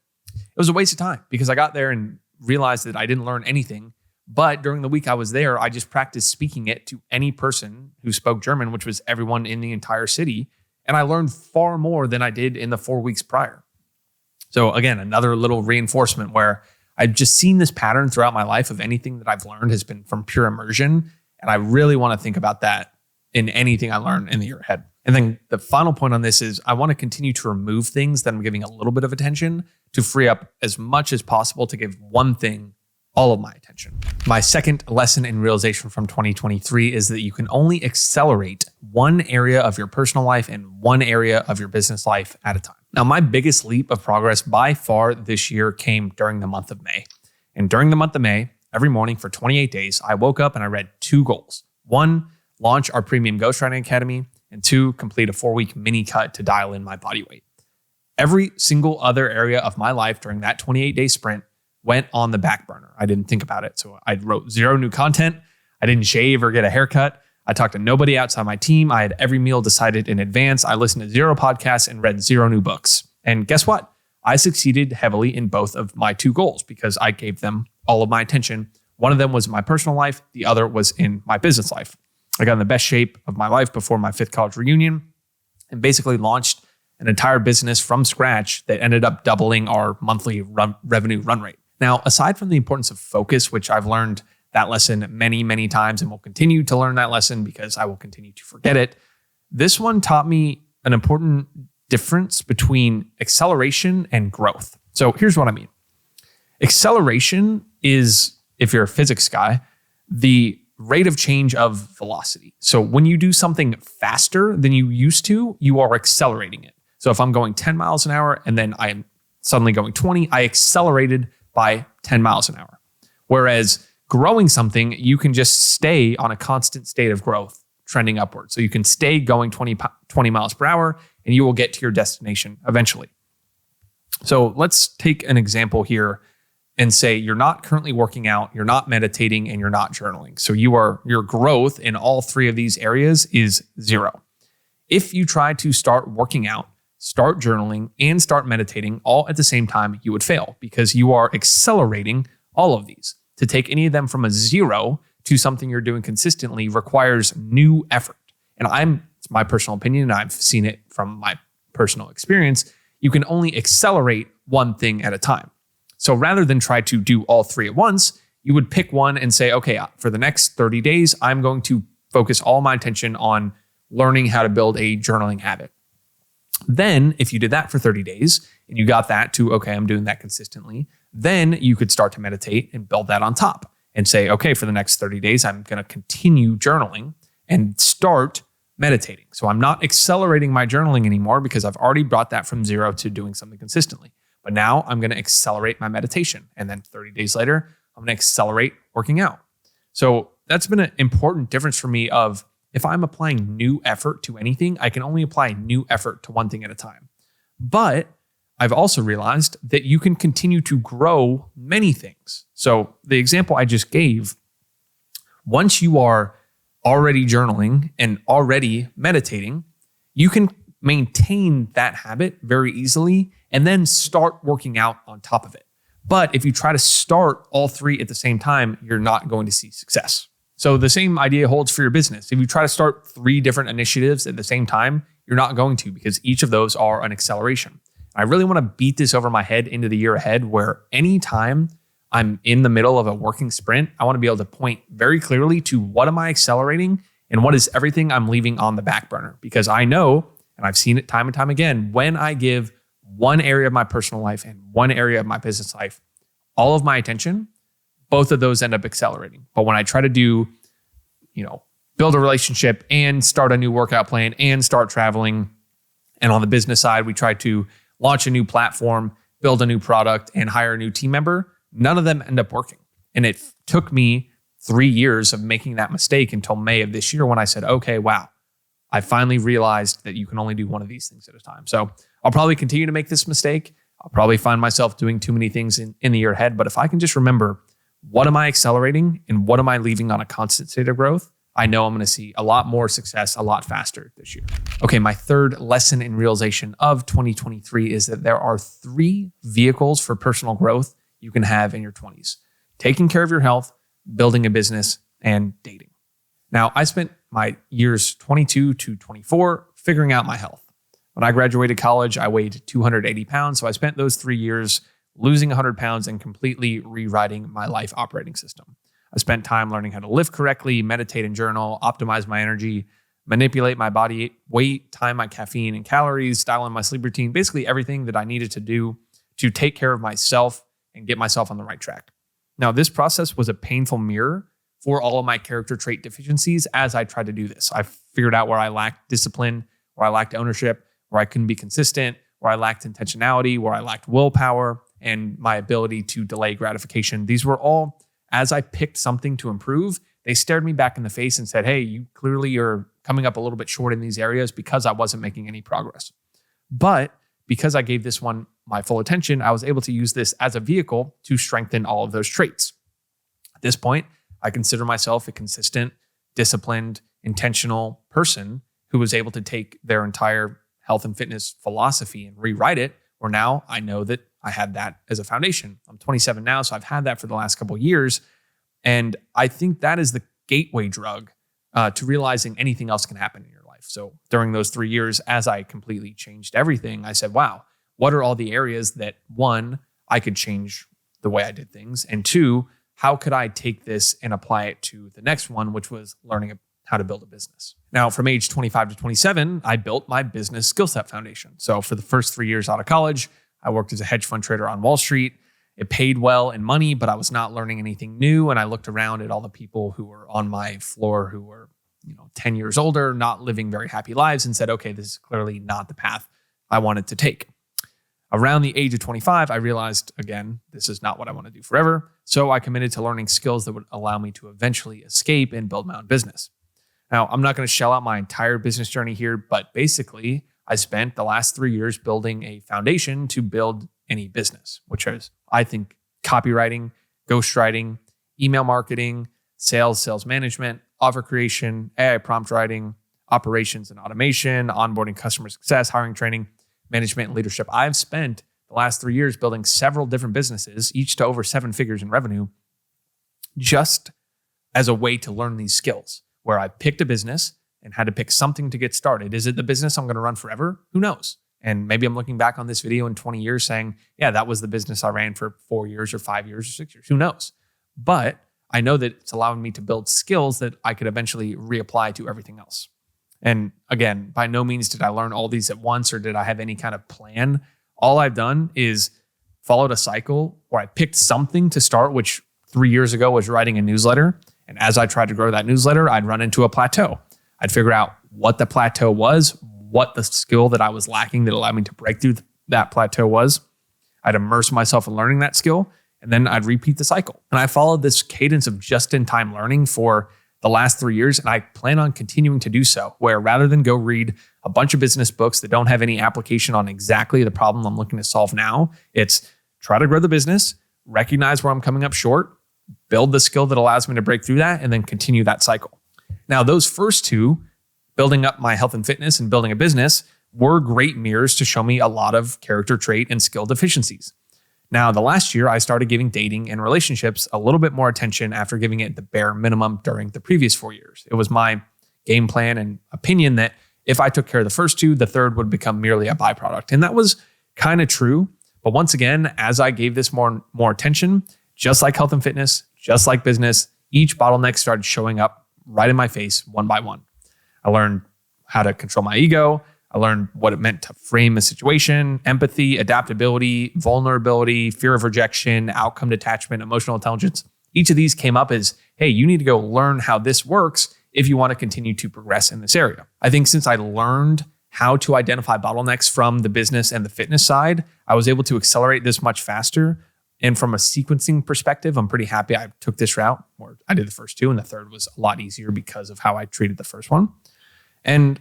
it was a waste of time because I got there and realized that I didn't learn anything. But during the week I was there, I just practiced speaking it to any person who spoke German, which was everyone in the entire city. And I learned far more than I did in the 4 weeks prior. So again, another little reinforcement where I've just seen this pattern throughout my life of anything that I've learned has been from pure immersion. And I really want to think about that in anything I learn in the year ahead. And then the final point on this is I want to continue to remove things that I'm giving a little bit of attention to free up as much as possible to give one thing all of my attention. My second lesson and realization from 2023 is that you can only accelerate one area of your personal life and one area of your business life at a time. Now, my biggest leap of progress by far this year came during the month of May. And during the month of May, every morning for 28 days, I woke up and I read 2 goals. 1, launch our premium ghostwriting academy, and 2, complete a 4-week mini cut to dial in my body weight. Every single other area of my life during that 28-day sprint went on the back burner. I didn't think about it. So I wrote 0 new content. I didn't shave or get a haircut. I talked to nobody outside my team. I had every meal decided in advance. I listened to 0 podcasts and read 0 new books. And guess what? I succeeded heavily in both of my 2 goals because I gave them all of my attention. One of them was my personal life. The other was in my business life. I got in the best shape of my life before my 5th college reunion and basically launched an entire business from scratch that ended up doubling our monthly revenue run rate. Now, aside from the importance of focus, which I've learned that lesson many, many times and will continue to learn that lesson because I will continue to forget it, this one taught me an important difference between acceleration and growth. So here's what I mean. Acceleration is, if you're a physics guy, the rate of change of velocity. So when you do something faster than you used to, you are accelerating it. So if I'm going 10 miles an hour and then I am suddenly going 20, I accelerated by 10 miles an hour. Whereas growing something, you can just stay on a constant state of growth, trending upward. So you can stay going 20 miles per hour and you will get to your destination eventually. So let's take an example here and say you're not currently working out, you're not meditating, and you're not journaling. So your growth in all 3 of these areas is 0. If you try to start working out, start journaling, and start meditating all at the same time, you would fail because you are accelerating all of these. To take any of them from a 0 to something you're doing consistently requires new effort. And it's my personal opinion, and I've seen it from my personal experience, you can only accelerate one thing at a time. So rather than try to do all 3 at once, you would pick one and say, okay, for the next 30 days, I'm going to focus all my attention on learning how to build a journaling habit. Then if you did that for 30 days and you got that to, okay, I'm doing that consistently, then you could start to meditate and build that on top and say, okay, for the next 30 days, I'm going to continue journaling and start meditating. So I'm not accelerating my journaling anymore because I've already brought that from 0 to doing something consistently. But now I'm going to accelerate my meditation. And then 30 days later, I'm going to accelerate working out. So that's been an important difference for me of if I'm applying new effort to anything, I can only apply new effort to one thing at a time. But I've also realized that you can continue to grow many things. So the example I just gave, once you are already journaling and already meditating, you can maintain that habit very easily and then start working out on top of it. But if you try to start all 3 at the same time, you're not going to see success. So the same idea holds for your business. If you try to start 3 different initiatives at the same time, you're not going to because each of those are an acceleration. I really want to beat this over my head into the year ahead where anytime I'm in the middle of a working sprint, I want to be able to point very clearly to what am I accelerating and what is everything I'm leaving on the back burner. Because I know, and I've seen it time and time again, when I give one area of my personal life and one area of my business life all of my attention, both of those end up accelerating. But when I try to do, build a relationship and start a new workout plan and start traveling, and on the business side, we try to launch a new platform, build a new product, and hire a new team member, none of them end up working. And it took me 3 years of making that mistake until May of this year when I said, okay, wow, I finally realized that you can only do one of these things at a time. So I'll probably continue to make this mistake. I'll probably find myself doing too many things in the year ahead. But if I can just remember, what am I accelerating and what am I leaving on a constant state of growth? I know I'm going to see a lot more success a lot faster this year. Okay, my third lesson and realization of 2023 is that there are 3 vehicles for personal growth you can have in your 20s. Taking care of your health, building a business, and dating. Now, I spent my years 22 to 24 figuring out my health. When I graduated college, I weighed 280 pounds. So I spent those 3 years losing 100 pounds and completely rewriting my life operating system. I spent time learning how to live correctly, meditate and journal, optimize my energy, manipulate my body weight, time my caffeine and calories, style in my sleep routine, basically everything that I needed to do to take care of myself and get myself on the right track. Now, this process was a painful mirror for all of my character trait deficiencies as I tried to do this. I figured out where I lacked discipline, where I lacked ownership, where I couldn't be consistent, where I lacked intentionality, where I lacked willpower, and my ability to delay gratification. These were all, as I picked something to improve, they stared me back in the face and said, hey, you clearly are coming up a little bit short in these areas because I wasn't making any progress. But because I gave this one my full attention, I was able to use this as a vehicle to strengthen all of those traits. At this point, I consider myself a consistent, disciplined, intentional person who was able to take their entire health and fitness philosophy and rewrite it, where now I know that I had that as a foundation. I'm 27 now, so I've had that for the last couple of years. And I think that is the gateway drug to realizing anything else can happen in your life. So during those 3 years, as I completely changed everything, I said, wow, what are all the areas that, 1, I could change the way I did things, and 2, how could I take this and apply it to the next one, which was learning how to build a business. Now, from age 25 to 27, I built my business skill set foundation. So for the first 3 years out of college, I worked as a hedge fund trader on Wall Street. It paid well in money, but I was not learning anything new. And I looked around at all the people who were on my floor who were, 10 years older, not living very happy lives, and said, okay, this is clearly not the path I wanted to take. Around the age of 25, I realized, again, this is not what I want to do forever. So I committed to learning skills that would allow me to eventually escape and build my own business. Now, I'm not going to shell out my entire business journey here, but basically, I spent the last 3 years building a foundation to build any business, which is, I think, copywriting, ghostwriting, email marketing, sales management, offer creation, AI prompt writing, operations and automation, onboarding, customer success, hiring, training, management, and leadership. I've spent the last 3 years building several different businesses, each to over 7 figures in revenue, just as a way to learn these skills, where I picked a business and had to pick something to get started. Is it the business I'm going to run forever? Who knows? And maybe I'm looking back on this video in 20 years saying, yeah, that was the business I ran for 4 years or 5 years or 6 years. Who knows? But I know that it's allowing me to build skills that I could eventually reapply to everything else. And again, by no means did I learn all these at once or did I have any kind of plan. All I've done is followed a cycle where I picked something to start, which 3 years ago was writing a newsletter. And as I tried to grow that newsletter, I'd run into a plateau. I'd figure out what the plateau was, what the skill that I was lacking that allowed me to break through that plateau was. I'd immerse myself in learning that skill, and then I'd repeat the cycle. And I followed this cadence of just-in-time learning for the last 3 years, and I plan on continuing to do so, where rather than go read a bunch of business books that don't have any application on exactly the problem I'm looking to solve now, it's try to grow the business, recognize where I'm coming up short, build the skill that allows me to break through that, and then continue that cycle. Now, those first two, building up my health and fitness and building a business, were great mirrors to show me a lot of character trait and skill deficiencies. Now, the last year, I started giving dating and relationships a little bit more attention after giving it the bare minimum during the previous 4 years. It was my game plan and opinion that if I took care of the first two, the third would become merely a byproduct. And that was kind of true. But once again, as I gave this more attention, just like health and fitness, just like business, each bottleneck started showing up right in my face one by one. I learned how to control my ego. I learned what it meant to frame a situation, empathy, adaptability, vulnerability, fear of rejection, outcome detachment, emotional intelligence. Each of these came up as, hey, you need to go learn how this works if you want to continue to progress in this area. I think since I learned how to identify bottlenecks from the business and the fitness side, I was able to accelerate this much faster. And from a sequencing perspective, I'm pretty happy I took this route, or I did the first two, and the third was a lot easier because of how I treated the first one. And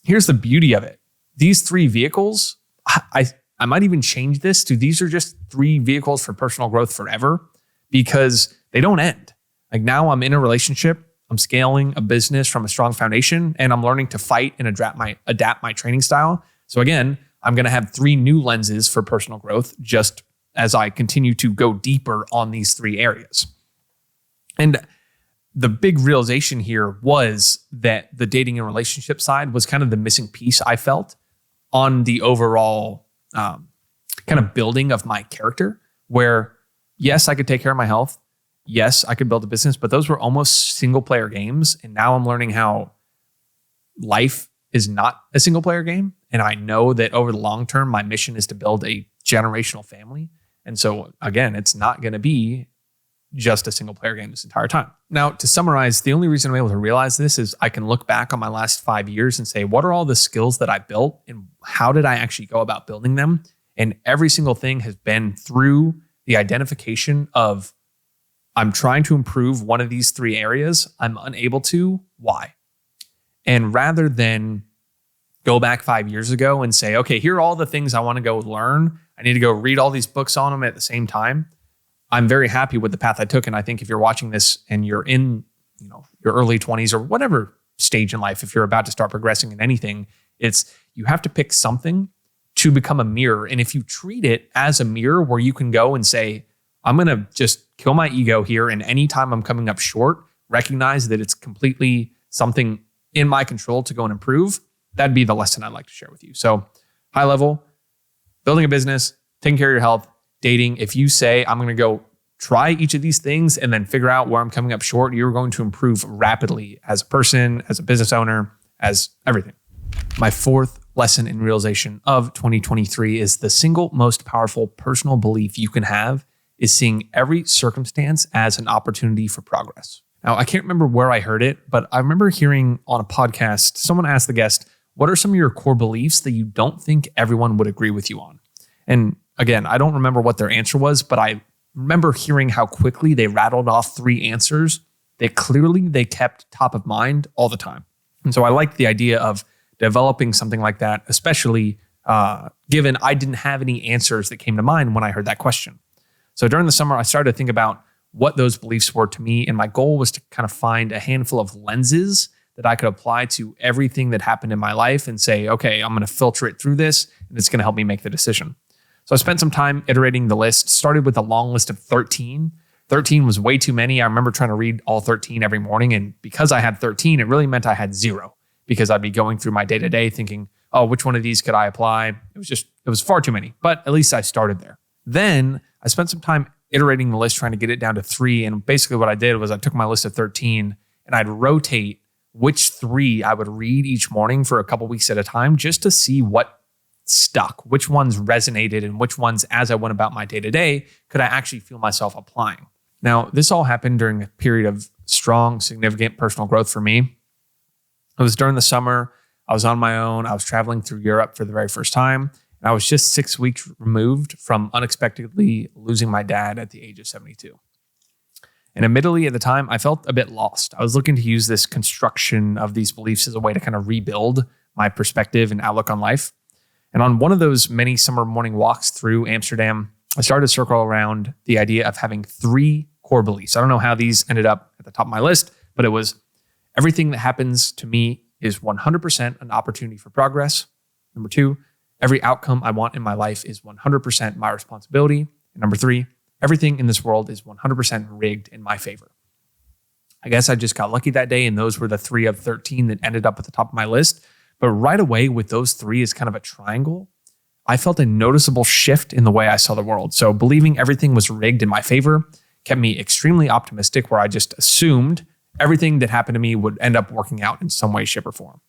here's the beauty of it. These 3 vehicles, I might even change this to these are just 3 vehicles for personal growth forever because they don't end. Like now I'm in a relationship. I'm scaling a business from a strong foundation, and I'm learning to fight and adapt my training style. So again, I'm going to have 3 new lenses for personal growth just as I continue to go deeper on these 3 areas. And the big realization here was that the dating and relationship side was kind of the missing piece I felt on the overall kind of building of my character, where yes, I could take care of my health. Yes, I could build a business, but those were almost single player games. And now I'm learning how life is not a single player game. And I know that over the long term, my mission is to build a generational family. And so again, it's not going to be just a single player game this entire time. Now, to summarize, the only reason I'm able to realize this is I can look back on my last 5 years and say, what are all the skills that I built and how did I actually go about building them? And every single thing has been through the identification of I'm trying to improve one of these 3 areas. I'm unable to. Why? And rather than go back 5 years ago and say, okay, here are all the things I want to go learn. I need to go read all these books on them at the same time. I'm very happy with the path I took. And I think if you're watching this and you're in, your early 20s or whatever stage in life, if you're about to start progressing in anything, it's you have to pick something to become a mirror. And if you treat it as a mirror where you can go and say, I'm going to just kill my ego here. And anytime I'm coming up short, recognize that it's completely something in my control to go and improve. That'd be the lesson I'd like to share with you. So high level, building a business, taking care of your health, dating. If you say, I'm going to go try each of these things and then figure out where I'm coming up short, you're going to improve rapidly as a person, as a business owner, as everything. My 4th lesson and realization of 2023 is the single most powerful personal belief you can have is seeing every circumstance as an opportunity for progress. Now, I can't remember where I heard it, but I remember hearing on a podcast, someone asked the guest, what are some of your core beliefs that you don't think everyone would agree with you on? And again, I don't remember what their answer was, but I remember hearing how quickly they rattled off 3 answers that clearly they kept top of mind all the time. And so I like the idea of developing something like that, especially given I didn't have any answers that came to mind when I heard that question. So during the summer, I started to think about what those beliefs were to me. And my goal was to kind of find a handful of lenses that I could apply to everything that happened in my life and say, okay, I'm going to filter it through this and it's going to help me make the decision. So I spent some time iterating the list, started with a long list of 13. 13 was way too many. I remember trying to read all 13 every morning. And because I had 13, it really meant I had 0 because I'd be going through my day-to-day thinking, oh, which one of these could I apply? It was far too many, but at least I started there. Then I spent some time iterating the list, trying to get it down to 3. And basically what I did was I took my list of 13 and I'd rotate which 3 I would read each morning for a couple weeks at a time just to see what stuck, which ones resonated and which ones, as I went about my day-to-day, could I actually feel myself applying. Now, this all happened during a period of strong, significant personal growth for me. It was during the summer. I was on my own. I was traveling through Europe for the very first time. And I was just 6 weeks removed from unexpectedly losing my dad at the age of 72. And admittedly, at the time, I felt a bit lost. I was looking to use this construction of these beliefs as a way to kind of rebuild my perspective and outlook on life. And on one of those many summer morning walks through Amsterdam, I started to circle around the idea of having 3 core beliefs. I don't know how these ended up at the top of my list, but it was everything that happens to me is 100% an opportunity for progress. Number 2, every outcome I want in my life is 100% my responsibility. And number 3, everything in this world is 100% rigged in my favor. I guess I just got lucky that day, and those were the 3 of 13 that ended up at the top of my list. But right away with those 3 as kind of a triangle, I felt a noticeable shift in the way I saw the world. So believing everything was rigged in my favor kept me extremely optimistic, where I just assumed everything that happened to me would end up working out in some way, shape, or form.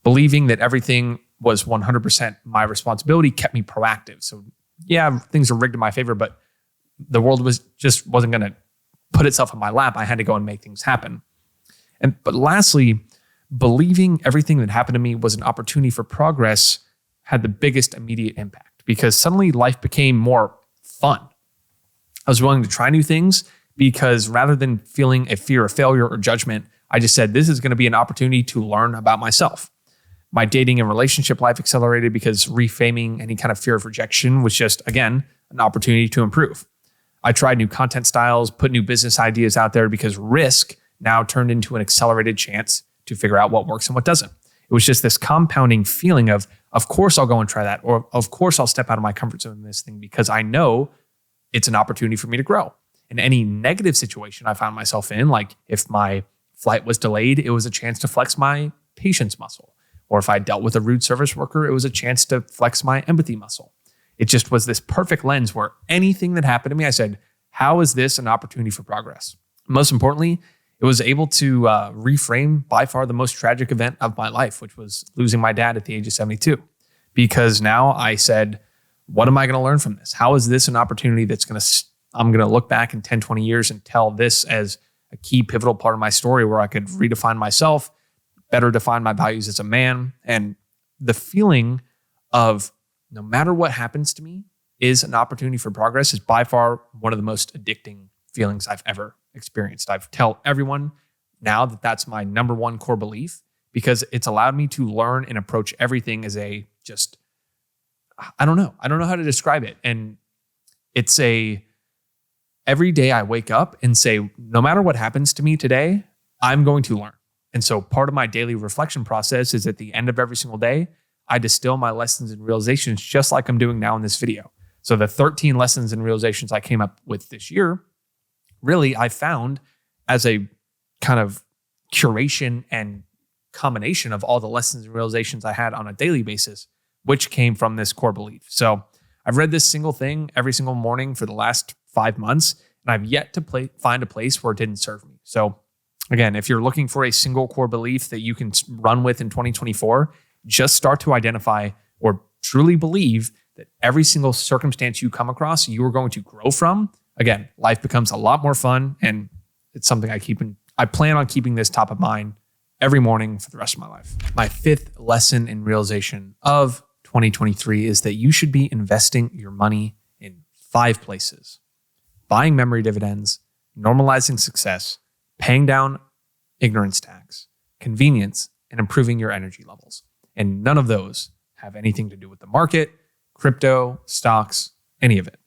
Believing that everything was 100% my responsibility kept me proactive. So yeah, things are rigged in my favor, but the world wasn't going to put itself in my lap. I had to go and make things happen. But lastly, believing everything that happened to me was an opportunity for progress had the biggest immediate impact because suddenly life became more fun. I was willing to try new things because rather than feeling a fear of failure or judgment, I just said, this is going to be an opportunity to learn about myself. My dating and relationship life accelerated because reframing any kind of fear of rejection was just, again, an opportunity to improve. I tried new content styles, put new business ideas out there because risk now turned into an accelerated chance to figure out what works and what doesn't. It was just this compounding feeling of course I'll go and try that, or of course I'll step out of my comfort zone in this thing because I know it's an opportunity for me to grow. In any negative situation I found myself in, like if my flight was delayed, it was a chance to flex my patience muscle. Or if I dealt with a rude service worker, it was a chance to flex my empathy muscle. It just was this perfect lens where anything that happened to me, I said, how is this an opportunity for progress? Most importantly, it was able to reframe by far the most tragic event of my life, which was losing my dad at the age of 72. Because now I said, what am I going to learn from this? How is this an opportunity that's I'm going to look back in 10, 20 years and tell this as a key pivotal part of my story where I could redefine myself, better define my values as a man. And the feeling of no matter what happens to me is an opportunity for progress is by far one of the most addicting feelings I've ever experienced. I tell everyone now that that's my number one core belief because it's allowed me to learn and approach everything as I don't know how to describe it. And it's every day I wake up and say, no matter what happens to me today, I'm going to learn. And so part of my daily reflection process is at the end of every single day, I distill my lessons and realizations just like I'm doing now in this video. So the 13 lessons and realizations I came up with this year, really I found as a kind of curation and combination of all the lessons and realizations I had on a daily basis, which came from this core belief. So I've read this single thing every single morning for the last 5 months, and I've yet to find a place where it didn't serve me. So again, if you're looking for a single core belief that you can run with in 2024, just start to identify or truly believe that every single circumstance you come across, you are going to grow from. Again, life becomes a lot more fun, and it's something I plan on keeping this top of mind every morning for the rest of my life. My fifth lesson and realization of 2023 is that you should be investing your money in 5 places: buying memory dividends, normalizing success, paying down ignorance tax, convenience, and improving your energy levels. And none of those have anything to do with the market, crypto, stocks, any of it.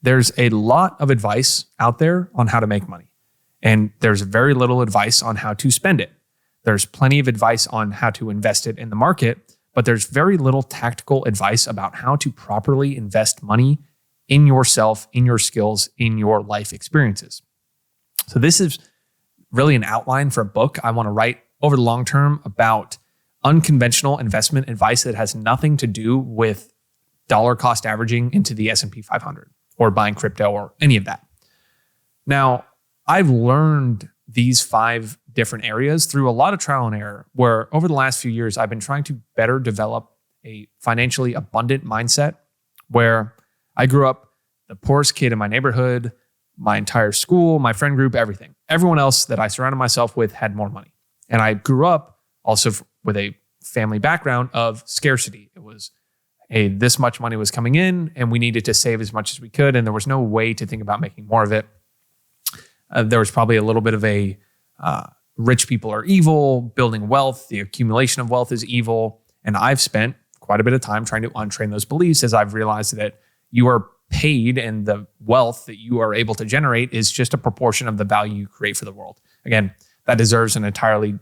There's a lot of advice out there on how to make money, and there's very little advice on how to spend it. There's plenty of advice on how to invest it in the market, but there's very little tactical advice about how to properly invest money in yourself, in your skills, in your life experiences. So this is really an outline for a book I want to write over the long term about unconventional investment advice that has nothing to do with dollar cost averaging into the S&P 500 or buying crypto or any of that. Now, I've learned these 5 different areas through a lot of trial and error, where over the last few years, I've been trying to better develop a financially abundant mindset where I grew up the poorest kid in my neighborhood, my entire school, my friend group, everything. Everyone else that I surrounded myself with had more money. And I grew up also with a family background of scarcity. It was, hey, this much money was coming in and we needed to save as much as we could. And there was no way to think about making more of it. There was probably a little bit of a rich people are evil, building wealth, the accumulation of wealth is evil. And I've spent quite a bit of time trying to untrain those beliefs as I've realized that you are paid and the wealth that you are able to generate is just a proportion of the value you create for the world. Again, that deserves an entirely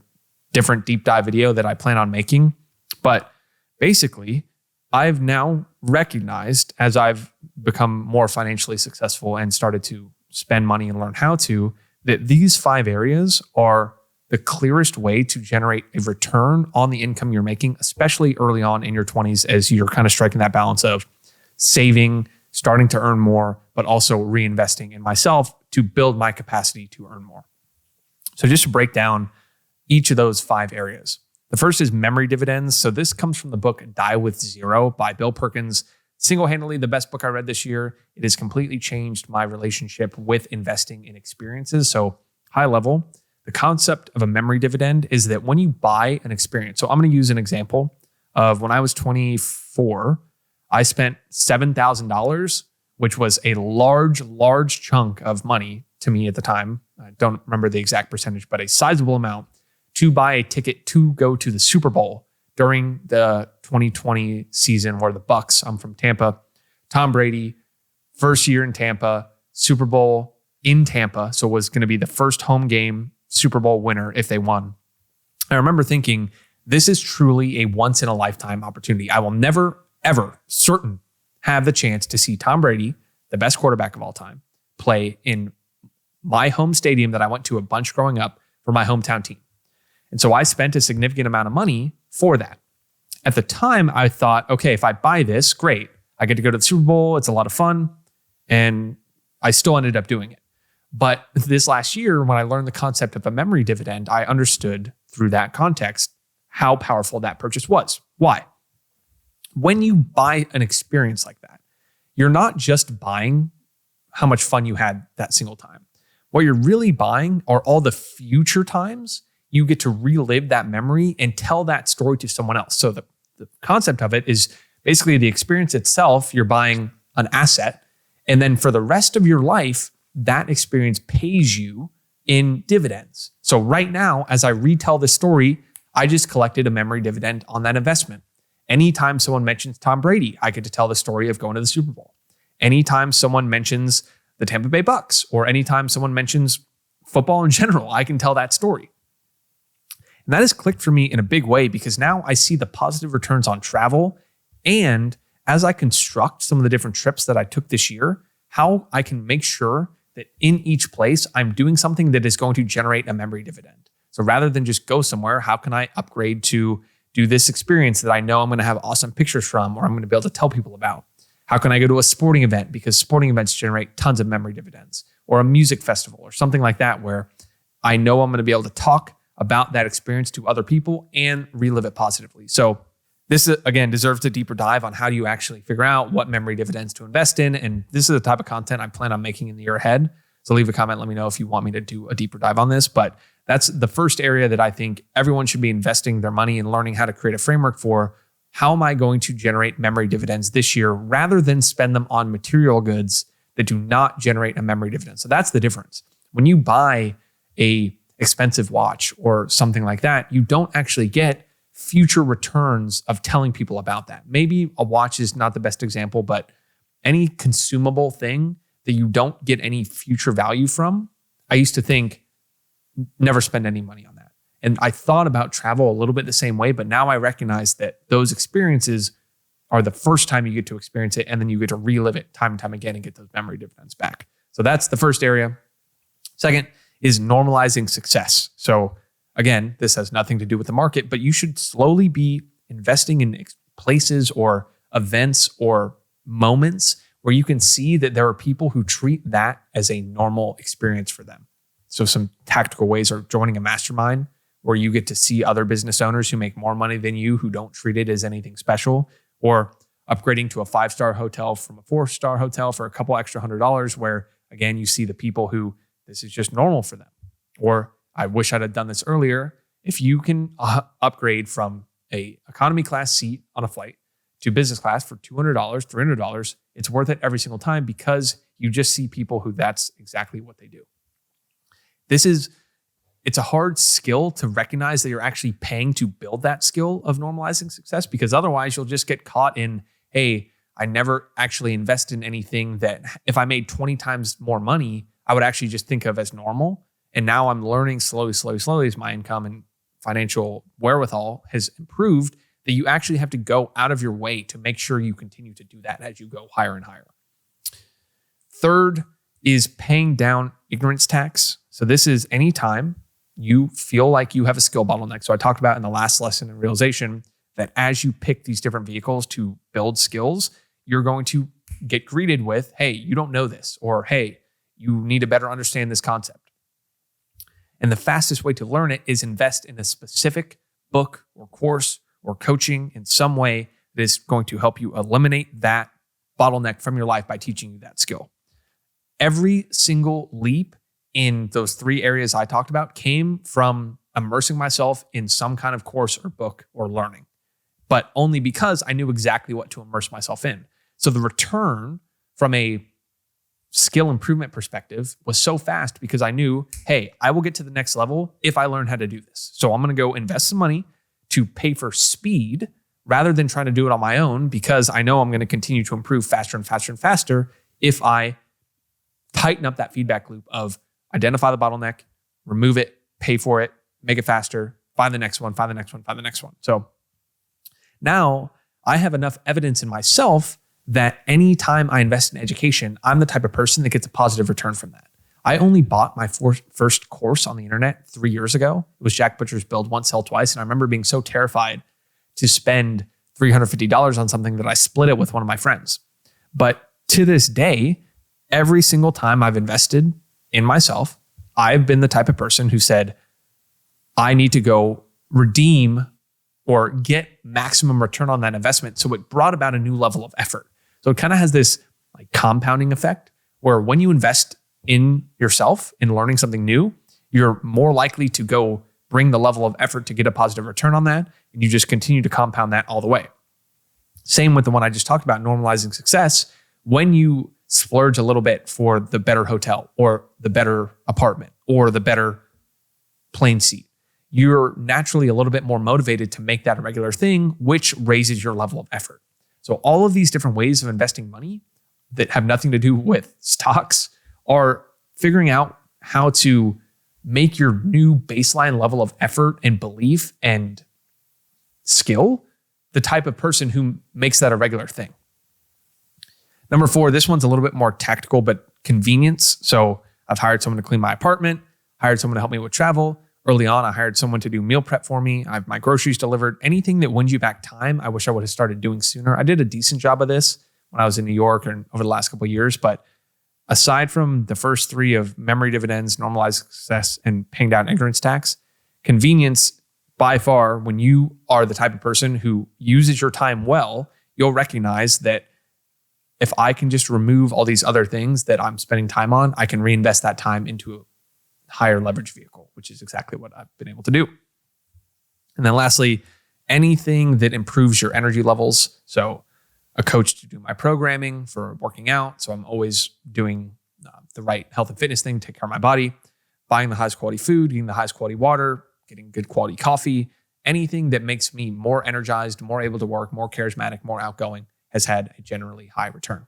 different deep dive video that I plan on making. But basically, I've now recognized as I've become more financially successful and started to spend money and learn how to, that these 5 areas are the clearest way to generate a return on the income you're making, especially early on in your 20s as you're kind of striking that balance of saving, starting to earn more, but also reinvesting in myself to build my capacity to earn more. So just to break down each of those 5 areas. The first is memory dividends. So this comes from the book Die with Zero by Bill Perkins. Single-handedly the best book I read this year. It has completely changed my relationship with investing in experiences. So high level, the concept of a memory dividend is that when you buy an experience, so I'm going to use an example of when I was 24, I spent $7,000, which was a large chunk of money to me at the time. I don't remember the exact percentage, but a sizable amount to buy a ticket to go to the Super Bowl during the 2020 season where the Bucks, I'm from Tampa, Tom Brady, first year in Tampa, Super Bowl in Tampa. So it was going to be the first home game Super Bowl winner if they won. I remember thinking, this is truly a once in a lifetime opportunity. I will never, ever have the chance to see Tom Brady, the best quarterback of all time, play in my home stadium that I went to a bunch growing up for my hometown team. And so I spent a significant amount of money for that. At the time, I thought, okay, if I buy this, great. I get to go to the Super Bowl. It's a lot of fun. And I still ended up doing it. But this last year, when I learned the concept of a memory dividend, I understood through that context how powerful that purchase was. Why? When you buy an experience like that, you're not just buying how much fun you had that single time. What you're really buying are all the future times you get to relive that memory and tell that story to someone else. So the concept of it is basically the experience itself. You're buying an asset. And then for the rest of your life, that experience pays you in dividends. So right now, as I retell the story, I just collected a memory dividend on that investment. Anytime someone mentions Tom Brady, I get to tell the story of going to the Super Bowl. Anytime someone mentions the Tampa Bay Bucks, or anytime someone mentions football in general, I can tell that story. And that has clicked for me in a big way because now I see the positive returns on travel. And as I construct some of the different trips that I took this year, how I can make sure that in each place, I'm doing something that is going to generate a memory dividend. So rather than just go somewhere, how can I upgrade to do this experience that I know I'm going to have awesome pictures from, or I'm going to be able to tell people about? How can I go to a sporting event? Because sporting events generate tons of memory dividends, or a music festival or something like that, where I know I'm going to be able to talk about that experience to other people and relive it positively. So this, again, deserves a deeper dive on how do you actually figure out what memory dividends to invest in. And this is the type of content I plan on making in the year ahead. So leave a comment, let me know if you want me to do a deeper dive on this. But that's the first area that I think everyone should be investing their money and learning how to create a framework for. How am I going to generate memory dividends this year rather than spend them on material goods that do not generate a memory dividend? So that's the difference. When you buy a expensive watch or something like that, you don't actually get future returns of telling people about that. Maybe a watch is not the best example, but any consumable thing that you don't get any future value from, I used to think, never spend any money on that. And I thought about travel a little bit the same way, but now I recognize that those experiences are the first time you get to experience it, and then you get to relive it time and time again and get those memory dividends back. So that's the first area. Second is normalizing success. So again, this has nothing to do with the market, but you should slowly be investing in places or events or moments where you can see that there are people who treat that as a normal experience for them. So some tactical ways are joining a mastermind where you get to see other business owners who make more money than you, who don't treat it as anything special, or upgrading to a 5-star hotel from a 4-star hotel for a couple extra $100, where again, you see the people who this is just normal for them. Or I wish I'd have done this earlier. If you can upgrade from a economy class seat on a flight to business class for $200, $300, it's worth it every single time because you just see people who that's exactly what they do. It's a hard skill to recognize that you're actually paying to build that skill of normalizing success, because otherwise you'll just get caught in, hey, I never actually invest in anything that if I made 20 times more money, I would actually just think of as normal. And now I'm learning slowly as my income and financial wherewithal has improved, that you actually have to go out of your way to make sure you continue to do that as you go higher and higher. Third is paying down ignorance tax. So this is any time you feel like you have a skill bottleneck. So I talked about in the last lesson in realization that as you pick these different vehicles to build skills, you're going to get greeted with, hey, you don't know this, or hey, you need to better understand this concept. And the fastest way to learn it is invest in a specific book or course or coaching in some way that is going to help you eliminate that bottleneck from your life by teaching you that skill. Every single leap in those 3 areas I talked about came from immersing myself in some kind of course or book or learning, but only because I knew exactly what to immerse myself in. So the return from a skill improvement perspective was so fast because I knew, hey, I will get to the next level if I learn how to do this. So I'm going to go invest some money to pay for speed rather than trying to do it on my own, because I know I'm going to continue to improve faster and faster and faster if I tighten up that feedback loop of identify the bottleneck, remove it, pay for it, make it faster, find the next one, find the next one, find the next one. So now I have enough evidence in myself that anytime I invest in education, I'm the type of person that gets a positive return from that. I only bought my first course on the internet 3 years ago. It was Jack Butcher's Build Once, Sell Twice. And I remember being so terrified to spend $350 on something that I split it with one of my friends. But to this day, every single time I've invested in myself, I've been the type of person who said, I need to go redeem or get maximum return on that investment. So it brought about a new level of effort. So it kind of has this like compounding effect where when you invest in yourself in learning something new, you're more likely to go bring the level of effort to get a positive return on that. And you just continue to compound that all the way. Same with the one I just talked about, normalizing success. When you splurge a little bit for the better hotel or the better apartment or the better plane seat, you're naturally a little bit more motivated to make that a regular thing, which raises your level of effort. So all of these different ways of investing money that have nothing to do with stocks are figuring out how to make your new baseline level of effort and belief and skill the type of person who makes that a regular thing. Number 4, this one's a little bit more tactical, but convenience. So I've hired someone to clean my apartment, hired someone to help me with travel. Early on, I hired someone to do meal prep for me. I have my groceries delivered. Anything that wins you back time, I wish I would have started doing sooner. I did a decent job of this when I was in New York and over the last couple of years. But aside from the first 3 of memory dividends, normalized success, and paying down ignorance tax, convenience, by far, when you are the type of person who uses your time well, you'll recognize that if I can just remove all these other things that I'm spending time on, I can reinvest that time into a higher leverage vehicle, which is exactly what I've been able to do. And then lastly, anything that improves your energy levels. So a coach to do my programming for working out. So I'm always doing the right health and fitness thing, take care of my body, buying the highest quality food, getting the highest quality water, getting good quality coffee. Anything that makes me more energized, more able to work, more charismatic, more outgoing has had a generally high return.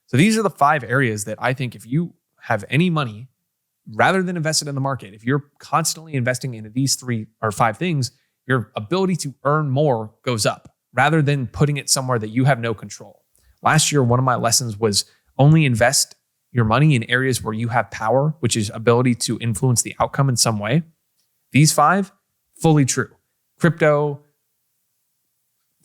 So these are the 5 areas that I think if you have any money, rather than invest it in the market, if you're constantly investing into these 3 or 5 things, your ability to earn more goes up rather than putting it somewhere that you have no control. Last year, one of my lessons was only invest your money in areas where you have power, which is ability to influence the outcome in some way. These 5, fully true. Crypto,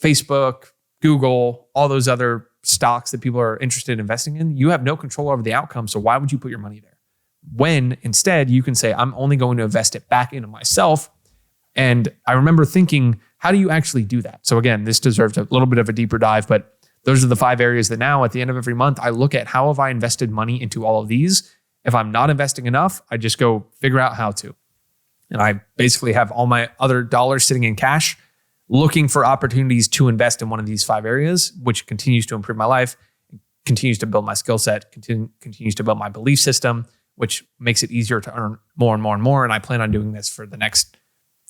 Facebook, Google, all those other stocks that people are interested in investing in, you have no control over the outcome. So why would you put your money there? When instead you can say, I'm only going to invest it back into myself. And I remember thinking, how do you actually do that? So again, this deserves a little bit of a deeper dive, but those are the 5 areas that now at the end of every month, I look at how have I invested money into all of these. If I'm not investing enough, I just go figure out how to. And I basically have all my other dollars sitting in cash, looking for opportunities to invest in one of these 5 areas, which continues to improve my life, continues to build my skill set, continues to build my belief system, which makes it easier to earn more and more and more. And I plan on doing this for the next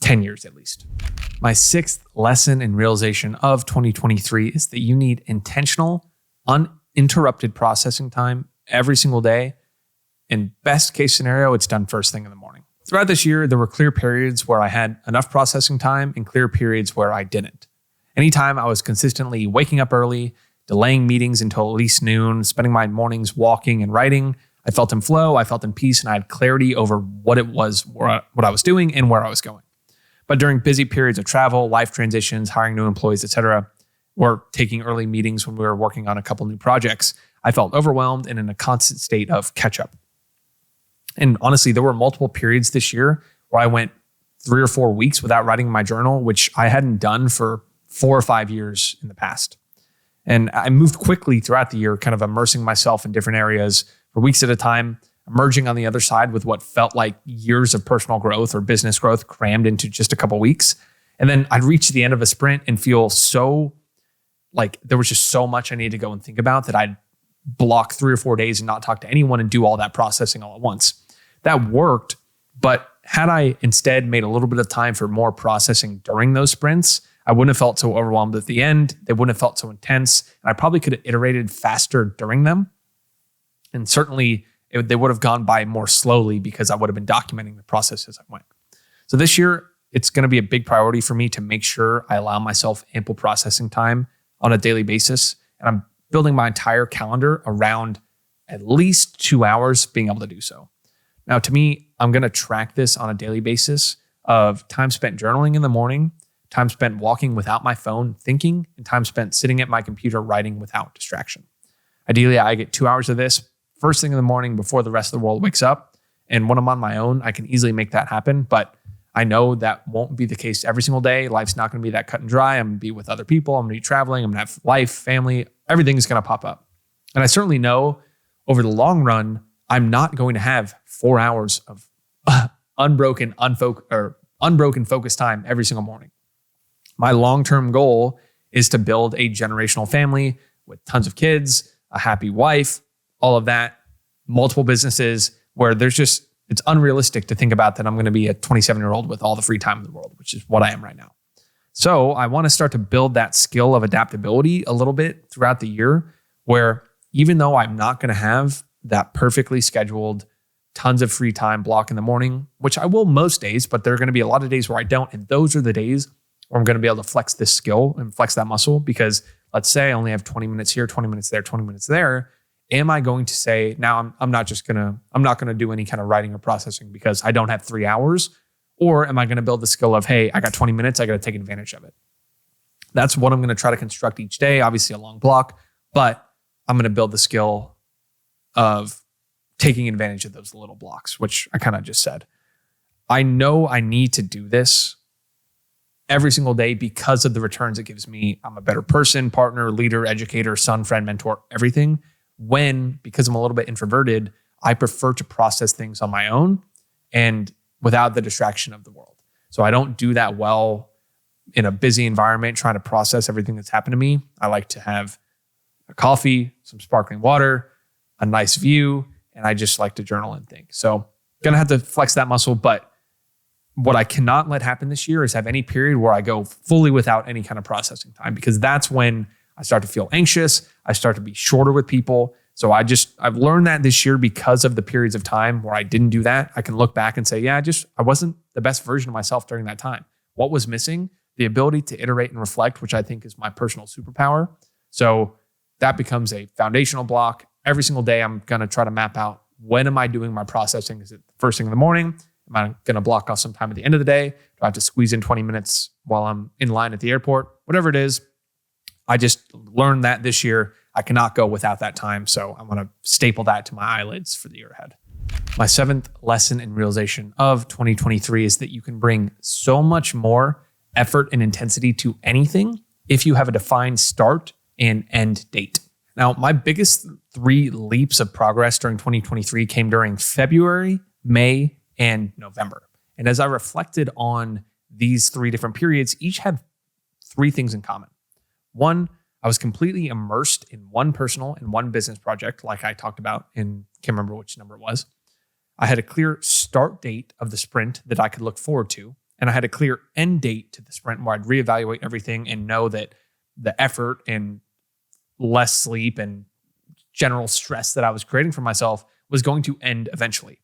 10 years at least. My 6th lesson and realization of 2023 is that you need intentional, uninterrupted processing time every single day. In best case scenario, it's done first thing in the morning. Throughout this year, there were clear periods where I had enough processing time and clear periods where I didn't. Anytime I was consistently waking up early, delaying meetings until at least noon, spending my mornings walking and writing, I felt in flow, I felt in peace, and I had clarity over what it was, what I was doing and where I was going. But during busy periods of travel, life transitions, hiring new employees, etc., or taking early meetings when we were working on a couple new projects, I felt overwhelmed and in a constant state of catch up. And honestly, there were multiple periods this year where I went 3 or 4 weeks without writing in my journal, which I hadn't done for 4 or 5 years in the past. And I moved quickly throughout the year, kind of immersing myself in different areas for weeks at a time, emerging on the other side with what felt like years of personal growth or business growth crammed into just a couple weeks. And then I'd reach the end of a sprint and feel so like there was just so much I needed to go and think about that I'd block 3 or 4 days and not talk to anyone and do all that processing all at once. That worked, but had I instead made a little bit of time for more processing during those sprints, I wouldn't have felt so overwhelmed at the end. They wouldn't have felt so intense. And I probably could have iterated faster during them. And certainly they would have gone by more slowly because I would have been documenting the process as I went. So this year, it's going to be a big priority for me to make sure I allow myself ample processing time on a daily basis. And I'm building my entire calendar around at least 2 hours being able to do so. Now, to me, I'm going to track this on a daily basis of time spent journaling in the morning, time spent walking without my phone thinking, and time spent sitting at my computer writing without distraction. Ideally, I get 2 hours of this first thing in the morning before the rest of the world wakes up. And when I'm on my own, I can easily make that happen. But I know that won't be the case every single day. Life's not going to be that cut and dry. I'm going to be with other people. I'm going to be traveling. I'm going to have life, family. Everything is going to pop up. And I certainly know over the long run, I'm not going to have 4 hours of unbroken focus time every single morning. My long-term goal is to build a generational family with tons of kids, a happy wife, all of that, multiple businesses where it's unrealistic to think about that I'm going to be a 27-year-old with all the free time in the world, which is what I am right now. So I want to start to build that skill of adaptability a little bit throughout the year, where even though I'm not going to have that perfectly scheduled, tons of free time block in the morning, which I will most days, but there are going to be a lot of days where I don't. And those are the days where I'm going to be able to flex this skill and flex that muscle, because let's say I only have 20 minutes here, 20 minutes there, 20 minutes there. Am I going to say, now I'm not going to do any kind of writing or processing because I don't have 3 hours? Or am I going to build the skill of, hey, I got 20 minutes, I got to take advantage of it? That's what I'm going to try to construct each day, obviously a long block, but I'm going to build the skill of taking advantage of those little blocks, which I kind of just said. I know I need to do this every single day because of the returns it gives me. I'm a better person, partner, leader, educator, son, friend, mentor, everything. Because I'm a little bit introverted, I prefer to process things on my own and without the distraction of the world. So I don't do that well in a busy environment trying to process everything that's happened to me. I like to have a coffee, some sparkling water, a nice view, and I just like to journal and think. So gonna have to flex that muscle, but what I cannot let happen this year is have any period where I go fully without any kind of processing time, because that's when I start to feel anxious. I start to be shorter with people. So I've learned that this year because of the periods of time where I didn't do that. I can look back and say, yeah, I wasn't the best version of myself during that time. What was missing? The ability to iterate and reflect, which I think is my personal superpower. So that becomes a foundational block. Every single day, I'm going to try to map out, when am I doing my processing? Is it the first thing in the morning? Am I going to block off some time at the end of the day? Do I have to squeeze in 20 minutes while I'm in line at the airport? Whatever it is, I just learned that this year. I cannot go without that time. So I want to staple that to my eyelids for the year ahead. My 7th lesson and realization of 2023 is that you can bring so much more effort and intensity to anything if you have a defined start and end date. Now, my biggest 3 leaps of progress during 2023 came during February, May, and November. And as I reflected on these 3 different periods, each had 3 things in common. 1, I was completely immersed in one personal and one business project, like I talked about in, can't remember which number it was. I had a clear start date of the sprint that I could look forward to. And I had a clear end date to the sprint where I'd reevaluate everything and know that the effort and less sleep and general stress that I was creating for myself was going to end eventually.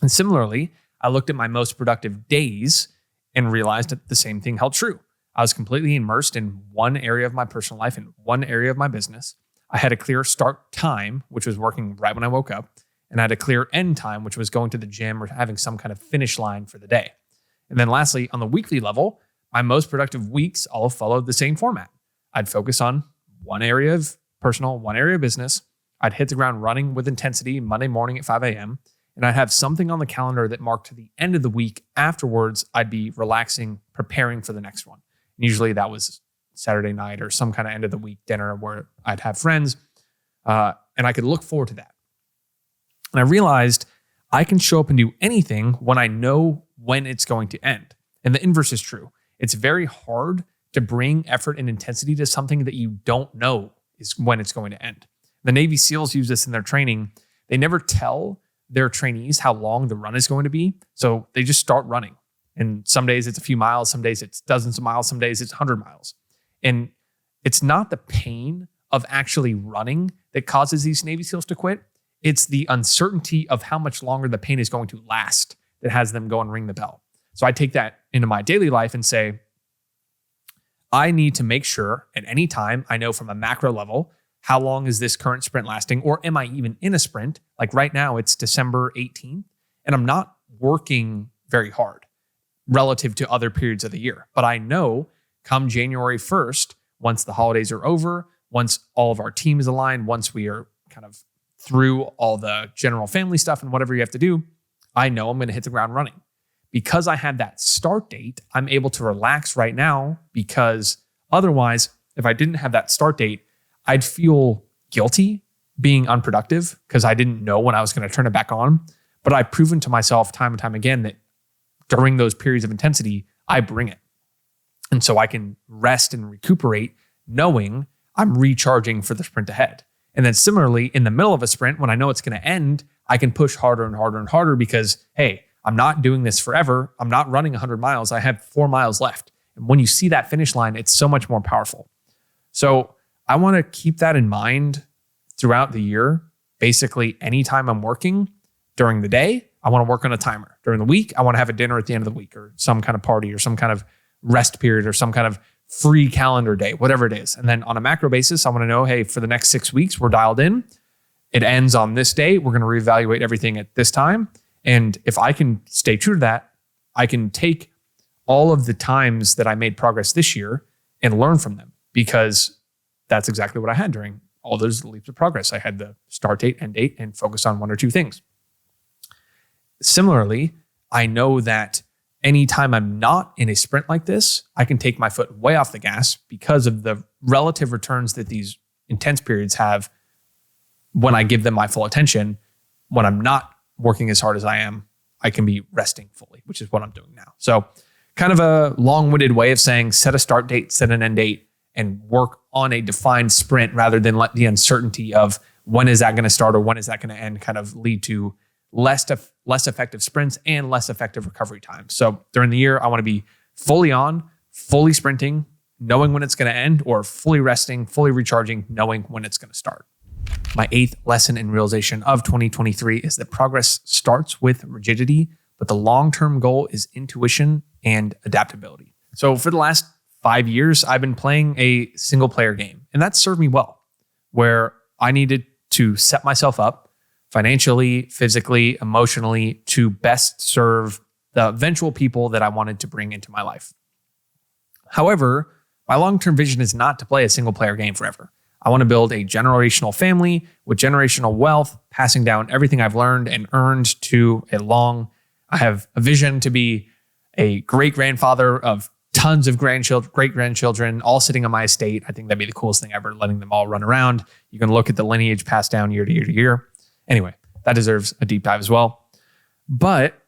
And similarly, I looked at my most productive days and realized that the same thing held true. I was completely immersed in one area of my personal life and one area of my business. I had a clear start time, which was working right when I woke up, and I had a clear end time, which was going to the gym or having some kind of finish line for the day. And then lastly, on the weekly level, my most productive weeks all followed the same format. I'd focus on one area of personal, one area of business. I'd hit the ground running with intensity Monday morning at 5 a.m. And I'd have something on the calendar that marked the end of the week. Afterwards, I'd be relaxing, preparing for the next one. And usually that was Saturday night or some kind of end of the week dinner where I'd have friends. And I could look forward to that. And I realized I can show up and do anything when I know when it's going to end. And the inverse is true. It's very hard to bring effort and intensity to something that you don't know is when it's going to end. The Navy SEALs use this in their training. They never tell their trainees how long the run is going to be. So they just start running. And some days it's a few miles, some days it's dozens of miles, some days it's 100 miles. And it's not the pain of actually running that causes these Navy SEALs to quit. It's the uncertainty of how much longer the pain is going to last that has them go and ring the bell. So I take that into my daily life and say, I need to make sure at any time I know from a macro level, how long is this current sprint lasting? Or am I even in a sprint? Like right now, it's December 18th, and I'm not working very hard relative to other periods of the year. But I know come January 1st, once the holidays are over, once all of our team is aligned, once we are kind of through all the general family stuff and whatever you have to do, I know I'm going to hit the ground running. Because I had that start date, I'm able to relax right now, because otherwise, if I didn't have that start date, I'd feel guilty being unproductive because I didn't know when I was going to turn it back on. But I've proven to myself time and time again that during those periods of intensity, I bring it. And so I can rest and recuperate knowing I'm recharging for the sprint ahead. And then similarly, in the middle of a sprint, when I know it's going to end, I can push harder and harder and harder because, hey, I'm not doing this forever. I'm not running 100 miles. I have 4 miles left. And when you see that finish line, it's so much more powerful. So I want to keep that in mind throughout the year. Basically, anytime I'm working during the day, I want to work on a timer. During the week, I want to have a dinner at the end of the week or some kind of party or some kind of rest period or some kind of free calendar day, whatever it is. And then on a macro basis, I want to know, hey, for the next 6 weeks, we're dialed in. It ends on this day. We're going to reevaluate everything at this time. And if I can stay true to that, I can take all of the times that I made progress this year and learn from them, because that's exactly what I had during all those leaps of progress. I had the start date, end date, and focus on one or two things. Similarly, I know that anytime I'm not in a sprint like this, I can take my foot way off the gas because of the relative returns that these intense periods have when I give them my full attention. When I'm not working as hard as I am, I can be resting fully, which is what I'm doing now. So kind of a long-winded way of saying set a start date, set an end date, and work on a defined sprint rather than let the uncertainty of when is that going to start or when is that going to end kind of lead to less effective sprints and less effective recovery time. So during the year, I want to be fully on, fully sprinting, knowing when it's going to end, or fully resting, fully recharging, knowing when it's going to start. My 8th lesson and realization of 2023 is that progress starts with rigidity, but the long-term goal is intuition and adaptability. So for the last 5 years, I've been playing a single player game, and that served me well, where I needed to set myself up financially, physically, emotionally to best serve the eventual people that I wanted to bring into my life. However, my long-term vision is not to play a single player game forever. I want to build a generational family with generational wealth, passing down everything I've learned and earned to I have a vision to be a great-grandfather of tons of great-grandchildren, all sitting on my estate. I think that'd be the coolest thing ever, letting them all run around. You can look at the lineage passed down year to year to year. Anyway, that deserves a deep dive as well. But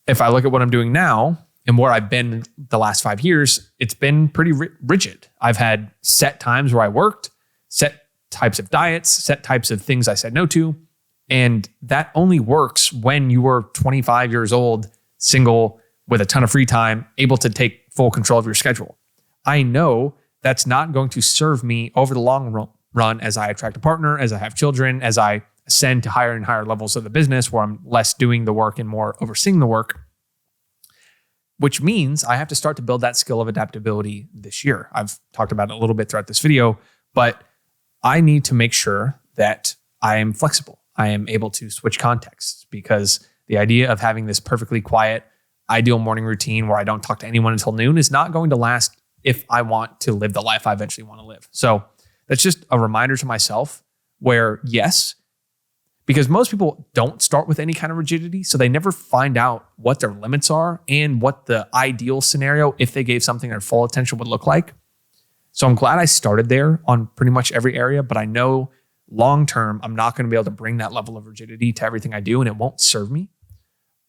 if I look at what I'm doing now and where I've been the last 5 years, it's been pretty rigid. I've had set times where I worked, set types of diets, set types of things I said no to. And that only works when you were 25 years old, single, with a ton of free time, able to take full control of your schedule. I know that's not going to serve me over the long run as I attract a partner, as I have children, as I ascend to higher and higher levels of the business where I'm less doing the work and more overseeing the work, which means I have to start to build that skill of adaptability this year. I've talked about it a little bit throughout this video, but I need to make sure that I am flexible. I am able to switch contexts, because the idea of having this perfectly quiet, ideal morning routine where I don't talk to anyone until noon is not going to last if I want to live the life I eventually want to live. So that's just a reminder to myself where, yes, because most people don't start with any kind of rigidity, so they never find out what their limits are and what the ideal scenario, if they gave something their full attention, would look like. So I'm glad I started there on pretty much every area, but I know long-term, I'm not going to be able to bring that level of rigidity to everything I do, and it won't serve me.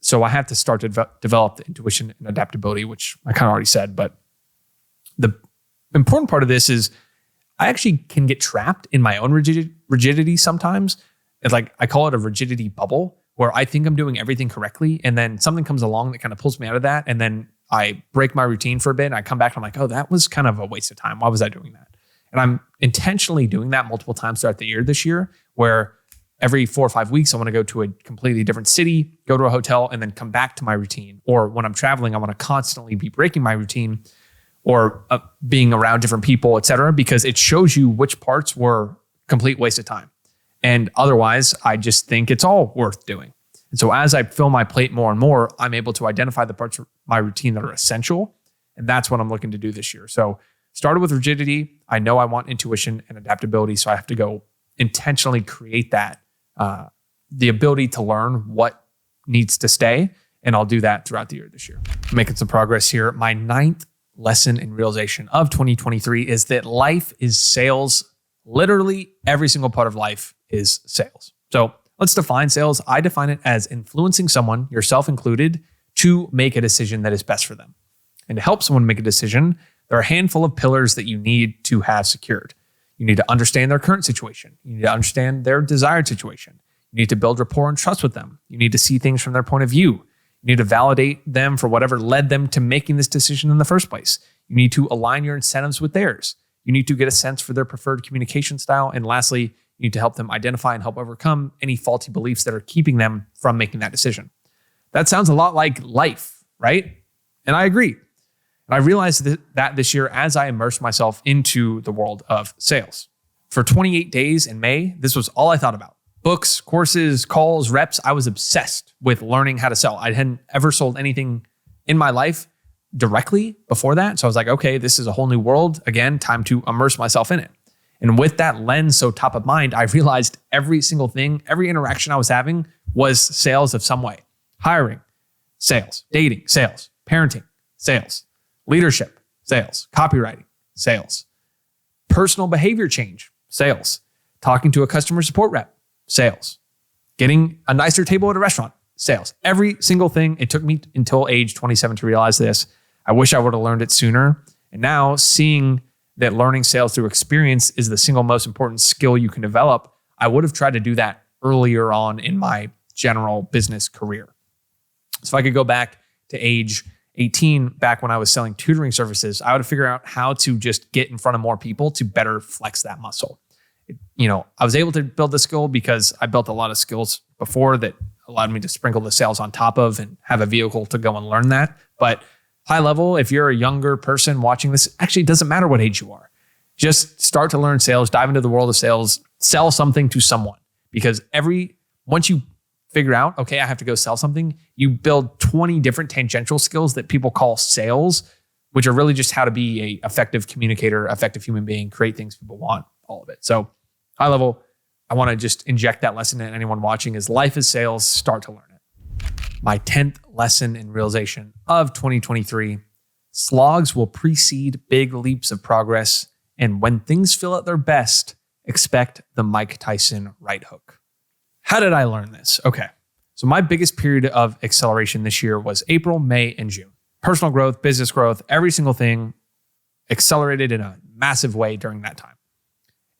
So I have to start to develop the intuition and adaptability, which I kind of already said. But the important part of this is I actually can get trapped in my own rigidity sometimes. It's like, I call it a rigidity bubble, where I think I'm doing everything correctly, and then something comes along that kind of pulls me out of that, and then I break my routine for a bit, and I come back and I'm like, oh, that was kind of a waste of time. Why was I doing that? And I'm intentionally doing that multiple times throughout the year this year, where every 4 or 5 weeks, I want to go to a completely different city, go to a hotel, and then come back to my routine. Or when I'm traveling, I want to constantly be breaking my routine or being around different people, et cetera, because it shows you which parts were complete waste of time. And otherwise, I just think it's all worth doing. And so as I fill my plate more and more, I'm able to identify the parts of my routine that are essential. And that's what I'm looking to do this year. So started with rigidity. I know I want intuition and adaptability. So I have to go intentionally create that, the ability to learn what needs to stay. And I'll do that throughout the year this year. I'm making some progress here. My 9th lesson and realization of 2023 is that life is sales. Literally every single part of life is sales. So let's define sales. I define it as influencing someone, yourself included, to make a decision that is best for them. And to help someone make a decision, there are a handful of pillars that you need to have secured. You need to understand their current situation. You need to understand their desired situation. You need to build rapport and trust with them. You need to see things from their point of view. You need to validate them for whatever led them to making this decision in the first place. You need to align your incentives with theirs. You need to get a sense for their preferred communication style. And lastly, you need to help them identify and help overcome any faulty beliefs that are keeping them from making that decision. That sounds a lot like life, right? And I agree. And I realized that this year as I immersed myself into the world of sales. For 28 days in May, this was all I thought about. Books, courses, calls, reps. I was obsessed with learning how to sell. I hadn't ever sold anything in my life directly before that. So I was like, okay, this is a whole new world. Again, time to immerse myself in it. And with that lens so top of mind, I realized every single thing, every interaction I was having was sales of some way. Hiring, sales. Dating, sales. Parenting, sales. Leadership, sales. Copywriting, sales. Personal behavior change, sales. Talking to a customer support rep, sales. Getting a nicer table at a restaurant, sales. Every single thing. It took me until age 27 to realize this. I wish I would have learned it sooner. And now seeing that learning sales through experience is the single most important skill you can develop, I would have tried to do that earlier on in my general business career. So if I could go back to age 18, back when I was selling tutoring services, I would have figured out how to just get in front of more people to better flex that muscle. I was able to build the skill because I built a lot of skills before that allowed me to sprinkle the sales on top of and have a vehicle to go and learn that. But high level, if you're a younger person watching this, actually it doesn't matter what age you are. Just start to learn sales, dive into the world of sales, sell something to someone. Because once you figure out, okay, I have to go sell something, you build 20 different tangential skills that people call sales, which are really just how to be an effective communicator, effective human being, create things people want, all of it. So high level, I want to just inject that lesson in anyone watching is life is sales, start to learn it. My 10th lesson and realization of 2023, slogs will precede big leaps of progress. And when things feel at their best, expect the Mike Tyson right hook. How did I learn this? Okay. So my biggest period of acceleration this year was April, May, and June. Personal growth, business growth, every single thing accelerated in a massive way during that time.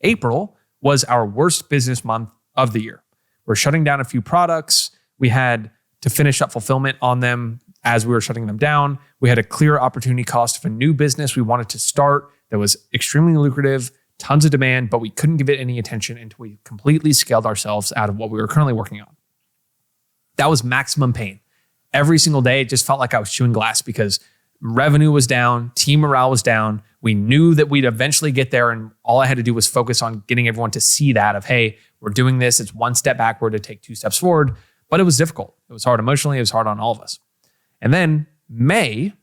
April was our worst business month of the year. We're shutting down a few products. We had to finish up fulfillment on them as we were shutting them down. We had a clear opportunity cost of a new business we wanted to start that was extremely lucrative, tons of demand, but we couldn't give it any attention until we completely scaled ourselves out of what we were currently working on. That was maximum pain. Every single day, it just felt like I was chewing glass because revenue was down, team morale was down. We knew that we'd eventually get there, and all I had to do was focus on getting everyone to see that of, hey, we're doing this. It's one step backward to take 2 steps forward, but it was difficult. It was hard emotionally. It was hard on all of us. And then May,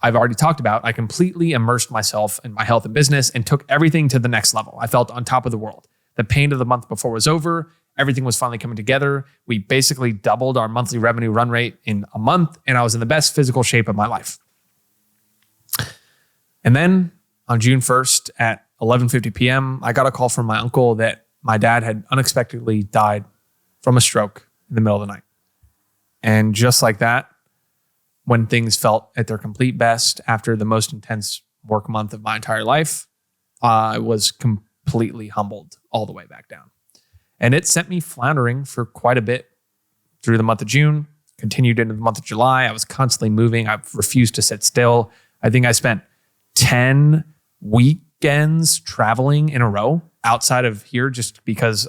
I've already talked about, I completely immersed myself in my health and business and took everything to the next level. I felt on top of the world. The pain of the month before was over. Everything was finally coming together. We basically doubled our monthly revenue run rate in a month, and I was in the best physical shape of my life. And then on June 1st at 11:50 p.m., I got a call from my uncle that my dad had unexpectedly died from a stroke in the middle of the night. And just like that, when things felt at their complete best after the most intense work month of my entire life, I was completely humbled all the way back down. And it sent me floundering for quite a bit through the month of June, continued into the month of July. I was constantly moving. I refused to sit still. I think I spent 10 weekends traveling in a row outside of here just because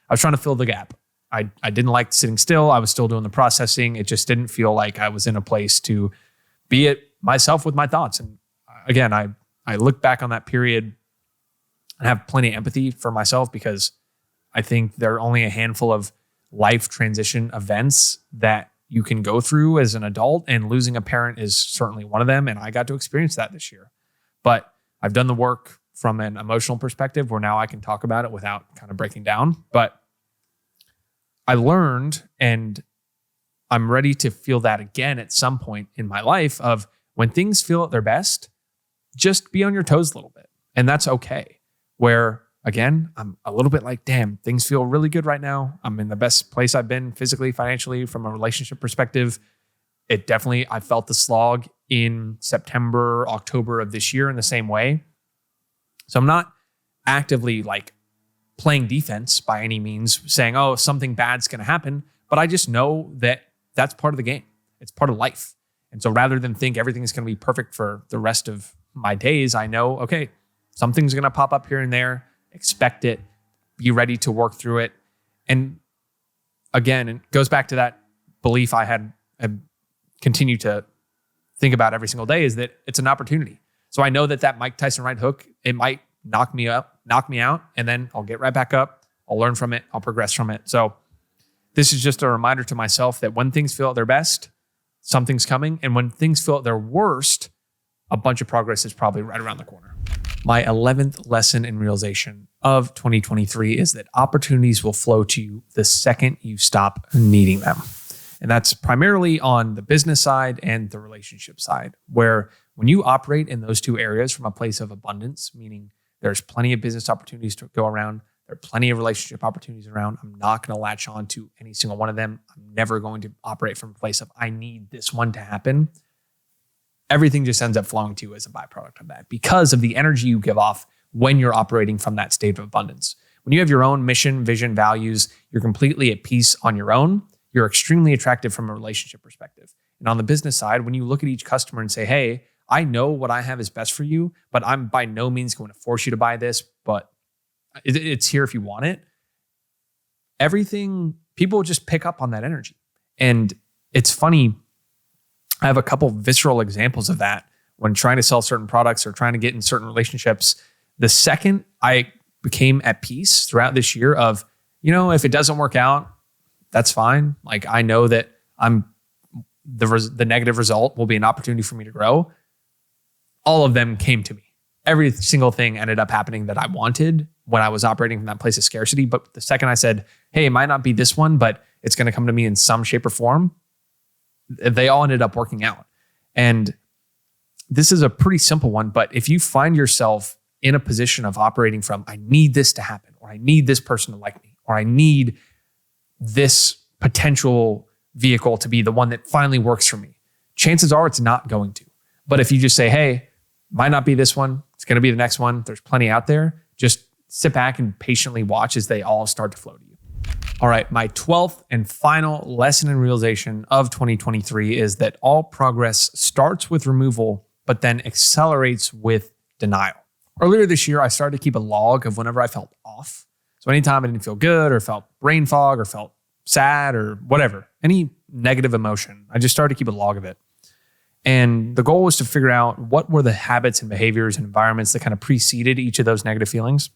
I was trying to fill the gap. I didn't like sitting still. I was still doing the processing. It just didn't feel like I was in a place to be it myself with my thoughts. And again, I look back on that period and have plenty of empathy for myself, because I think there are only a handful of life transition events that you can go through as an adult, and losing a parent is certainly one of them. And I got to experience that this year. But I've done the work from an emotional perspective where now I can talk about it without kind of breaking down. But I learned, and I'm ready to feel that again at some point in my life, of when things feel at their best, just be on your toes a little bit. And that's okay. Where again, I'm a little bit like, damn, things feel really good right now. I'm in the best place I've been physically, financially, from a relationship perspective. I felt the slog in September, October of this year in the same way. So I'm not actively like playing defense by any means, saying, oh, something bad's going to happen. But I just know that that's part of the game. It's part of life. And so rather than think everything's going to be perfect for the rest of my days, I know, okay, something's going to pop up here and there. Expect it. Be ready to work through it. And again, it goes back to that belief I had continue to think about every single day, is that it's an opportunity. So I know that Mike Tyson right hook, it might knock me out, and then I'll get right back up. I'll learn from it. I'll progress from it. So this is just a reminder to myself that when things feel at their best, something's coming. And when things feel at their worst, a bunch of progress is probably right around the corner. My 11th lesson and realization of 2023 is that opportunities will flow to you the second you stop needing them. And that's primarily on the business side and the relationship side, where when you operate in those two areas from a place of abundance, meaning there's plenty of business opportunities to go around, there are plenty of relationship opportunities around. I'm not going to latch on to any single one of them. I'm never going to operate from a place of, I need this one to happen. Everything just ends up flowing to you as a byproduct of that, because of the energy you give off when you're operating from that state of abundance. When you have your own mission, vision, values, you're completely at peace on your own. You're extremely attractive from a relationship perspective. And on the business side, when you look at each customer and say, hey, I know what I have is best for you, but I'm by no means going to force you to buy this, but it's here if you want it. Everything, people just pick up on that energy. And it's funny, I have a couple visceral examples of that when trying to sell certain products or trying to get in certain relationships. The second I became at peace throughout this year of, if it doesn't work out, that's fine. Like, I know that the negative result will be an opportunity for me to grow. All of them came to me. Every single thing ended up happening that I wanted when I was operating from that place of scarcity. But the second I said, hey, it might not be this one, but it's going to come to me in some shape or form, they all ended up working out. And this is a pretty simple one, but if you find yourself in a position of operating from, I need this to happen, or I need this person to like me, or I need this potential vehicle to be the one that finally works for me, chances are it's not going to. But if you just say, hey, might not be this one, it's going to be the next one, there's plenty out there, just sit back and patiently watch as they all start to flow to you. All right, my 12th and final lesson and realization of 2023 is that all progress starts with removal, but then accelerates with denial. Earlier this year, I started to keep a log of whenever I felt off. So anytime I didn't feel good or felt brain fog or felt sad or whatever, any negative emotion, I just started to keep a log of it. And the goal was to figure out what were the habits and behaviors and environments that kind of preceded each of those negative feelings.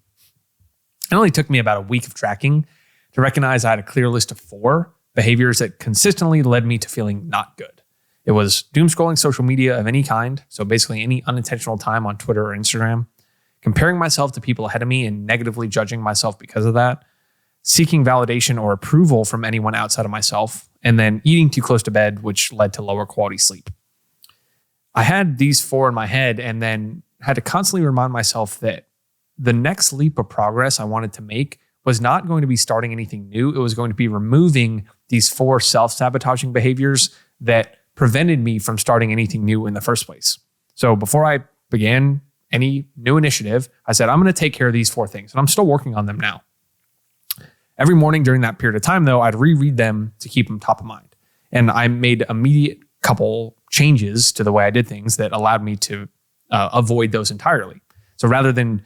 It only took me about a week of tracking to recognize I had a clear list of 4 behaviors that consistently led me to feeling not good. It was doom scrolling social media of any kind, so basically any unintentional time on Twitter or Instagram, comparing myself to people ahead of me and negatively judging myself because of that, seeking validation or approval from anyone outside of myself, and then eating too close to bed, which led to lower quality sleep. I had these 4 in my head and then had to constantly remind myself that the next leap of progress I wanted to make was not going to be starting anything new. It was going to be removing these 4 self-sabotaging behaviors that prevented me from starting anything new in the first place. So before I began any new initiative, I said, I'm going to take care of these 4 things. And I'm still working on them now. Every morning during that period of time, though, I'd reread them to keep them top of mind. And I made immediate couple changes to the way I did things that allowed me to avoid those entirely. So rather than